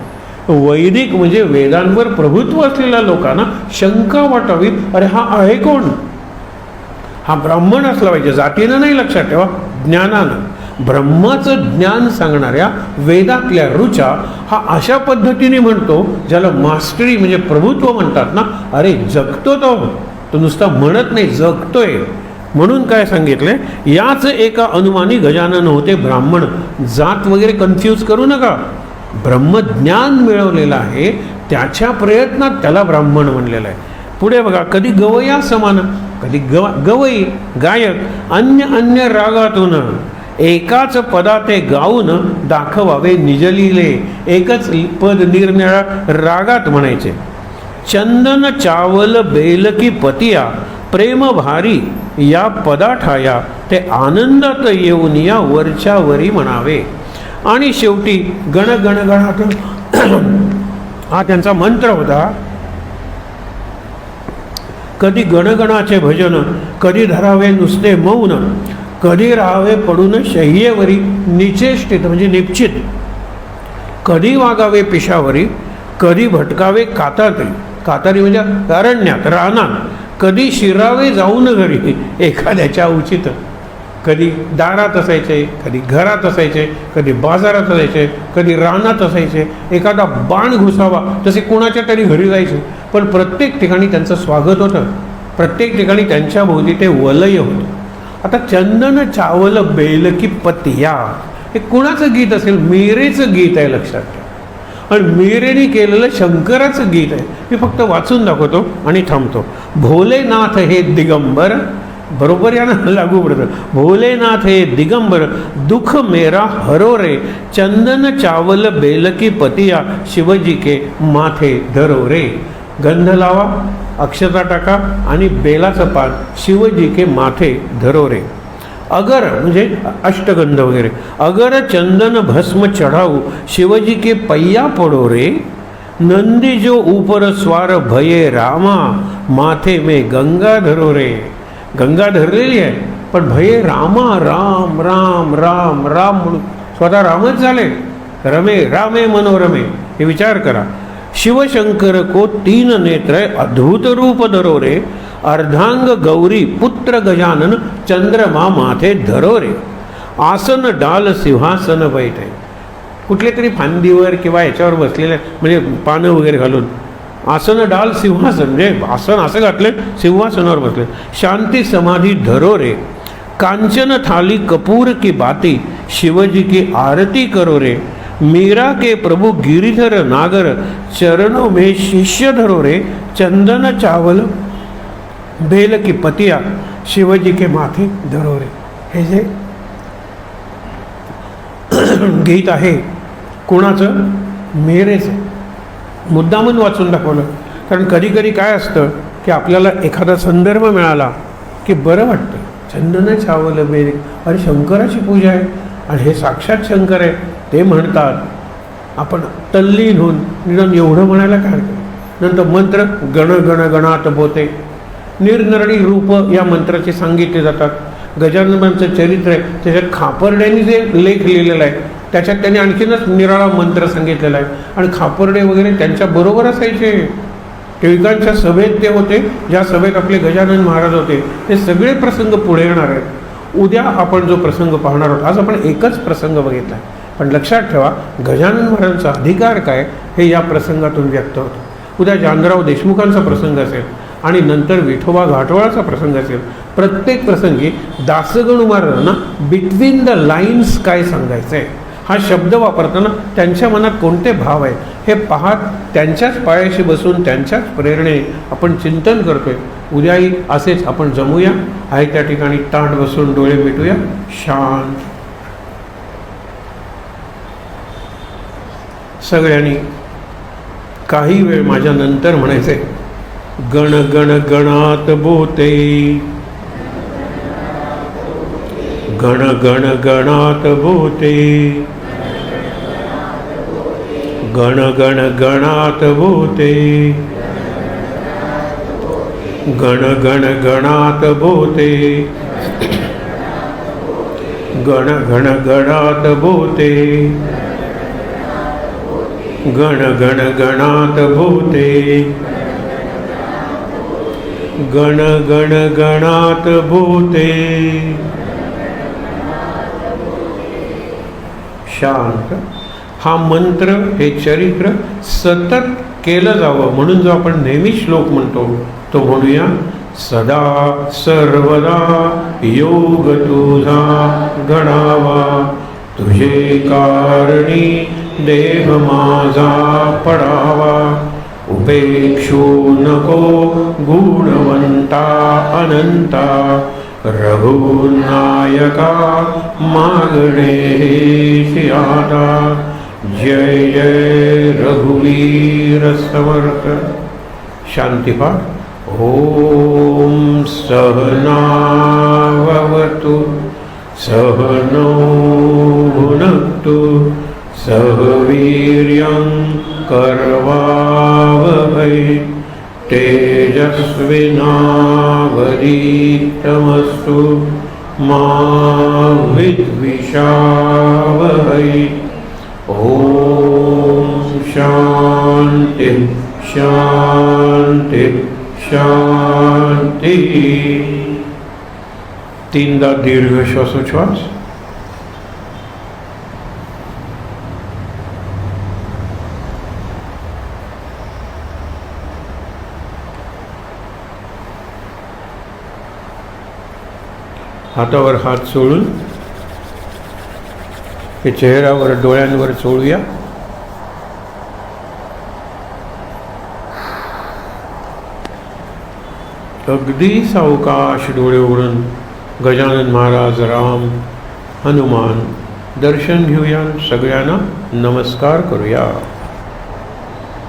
वैदिक म्हणजे वेदांवर प्रभुत्व असलेल्या लोकांना शंका वाटावी, अरे हा आहे कोण? हा ब्राह्मण असला पाहिजे, जातीनं नाही, लक्षात ठेवा, ज्ञानानं. ब्रह्माचं ज्ञान सांगणाऱ्या वेदातल्या रुचा हा अशा पद्धतीने म्हणतो, ज्याला मास्टरी म्हणजे प्रभुत्व म्हणतात ना. अरे जगतो तो नुसता म्हणत नाही, जगतोय. म्हणून काय सांगितले, याच एका अनुमानी गजानन होते ब्राह्मण. जात वगैरे कन्फ्यूज करू नका. ब्रह्मज्ञान मिळवलेलं आहे, त्याच्या प्रयत्नात त्याला ब्राह्मण म्हणलेलं आहे. पुढे बघा, कधी गवया समान, कधी गवई गायक, अन्य अन्य रागातून एकाच पदाते गाऊन दाखवावे निजलिले. एकच पद निरनिळ्या रागात म्हणायचे. चंदन चावल बेलकी पतिया प्रेम भारी या पदा ठाया ते आनंदात येऊन या वरच्या वरी म्हणावे. आणि शेवटी गण गण गणात हा त्यांचा मंत्र होता. कधी गणगणाचे भजन, कधी धरावे नुसते मौन, कधी राहावे पडून शय्येवरी निचेष्टित म्हणजे निश्चित, कधी वागावे पिशावरी, कधी भटकावे कातारी, कातारी म्हणजे अरण्यात रानात, कधी शिरावे जाऊन घरी एखाद्याच्या उचित. कधी दारात असायचे, कधी घरात असायचे, कधी बाजारात असायचे, कधी रानात असायचे, एखादा बाण घुसावा तसे कोणाच्या तरी घरी जायचे. पण प्रत्येक ठिकाणी त्यांचं स्वागत होतं, प्रत्येक ठिकाणी त्यांच्या भोवती ते वलय होतं. आता चंदन चावल बेलकी पतिया हे कुणाचं गीत असेल? मीरेचं गीत आहे, लक्षात ठेवा. आणि मीरेने केलेलं शंकराचं गीत आहे. मी फक्त वाचून दाखवतो आणि थांबतो. भोलेनाथ हे दिगंबर, बरोबर यानं लागू पडतं. भोलेनाथ हे दिगंबर दुख मेरा हरो रे, चंदन चावल बेलकी पतिया शिवजी के माथे धरो रे. गंध लावा, अक्षता टाका आणि बेलाचं पान शिवजी के माथे धरो रे. अगर म्हणजे अष्टगंध वगैरे. अगर चंदन भस्म चढ़ाऊ शिवजी के पैया पड़ो रे, नंदी जो ऊपर स्वार भये रामा, माथे में गंगा धरो रे. गंगा धरलेली आहे पण भये रामा, राम राम राम राम म्हणून स्वतः रामच झाले. रमे रामे मनोरमे, हे विचार करा. शिवशंकर को तीन नेत्र अद्भुत रूप धरो रे, अर्धांग गौरी पुत्र गजानन चंद्रमा माथे धरो रे. आसन डाल सिंहासन बैठे, कुठले तरी फांदीवर किंवा याच्यावर बसलेले म्हणजे पानं वगैरे घालून. आसन डाल सिंहासन म्हणजे आसन असं घातले, सिंहासनावर बसले. शांती समाधी धरो रे, कांचन थाली कपूर की बाती, शिवजी की आरती करो रे. मीरा के प्रभु गिरिधर नागर, चरणों में शिष्य धरो रे. चंदन चावल बेल की पतिया, शिवजी के माथे धरो रे. हे जे गीत आहे कोणाचं? मेरेचं. मुद्दामून वाचून दाखवलं कारण कधी कधी काय असतं की आपल्याला एखादा संदर्भ मिळाला की बरं वाटतं. चंदन चावल बेल, अरे शंकराची पूजा आहे आणि हे साक्षात शंकर आहे ते म्हणतात. आपण तल्लीन होऊन निदान एवढं म्हणायला काय हरकत. नंतर मंत्र गण गण गणात बोते, निरनिराळी रूप या मंत्राचे सांगितले जातात. गजाननांचं चरित्र आहे त्याच्यात खापर्ड्यांनी जे लेख लिहिलेला आहे त्याच्यात त्यांनी आणखीनच निराळा मंत्र सांगितलेला आहे. आणि खापर्डे वगैरे त्यांच्या बरोबर असायचे. टिळकांच्या सभेत ते होते, ज्या सभेत आपले गजानन महाराज होते. ते सगळे प्रसंग पुढे येणार आहेत. उद्या आपण जो प्रसंग पाहणार आहोत, आज आपण एकच प्रसंग बघितला आहे पण लक्षात ठेवा गजानन महाराजांचा अधिकार काय हे या प्रसंगातून व्यक्त होतं. उद्या जानराव देशमुखांचा प्रसंग असेल आणि नंतर विठोबा घाटवाळाचा प्रसंग असेल. प्रत्येक प्रसंगी दासगणू महाराजांना बिटवीन द लाईन्स काय सांगायचं आहे, हा शब्द वापरताना त्यांच्या मनात कोणते भाव आहेत हे पाहत त्यांच्याच पायाशी बसून त्यांच्याच प्रेरणेने आपण चिंतन करतोय. उद्याही असेच आपण जमूया, आहे त्या ठिकाणी ताट बसून डोळे मिटूया, शांत. सगळ्यांनी काही वेळ माझ्या नंतर म्हणायचे. गण गण गणात बोते, गण गण गणात बोते, गण गण गणात बोते, गण गण गणात बोते, गण गण गणात बोते, गण गण गणात बोते, गण गण गणात बोते. शांत. हा मंत्र, हे चरित्र सतत केलं जावं म्हणून जो आपण नेहमी श्लोक म्हणतो तो म्हणूया. सदा सर्वदा योग तुझा गणावा, तुझे कारणी देह माझा पडावा. उपेक्षू नको गुणवंता अनंता, रघुनायका मागणे आता. जय जय रघुवीर समर्थ. शांतिपाठ. ओम सहनावतु सहनौ भुनक्तु सह वीर्यं करवावहै तेजस्विनावधीतमस्तु मा विद्विषावहै. ओम शांति शांति शांति. तीनदा दीर्घ श्वासोच्छ्वास. हातावर हात सोडून हे चेहऱ्यावर डोळ्यांवर चोळूया. अगदी सावकाश डोळे उघडून गजानन महाराज, राम, हनुमान दर्शन घेऊया. सगळ्यांना नमस्कार करूया.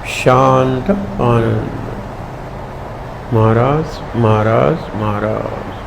शांत आनंद. महाराज महाराज महाराज.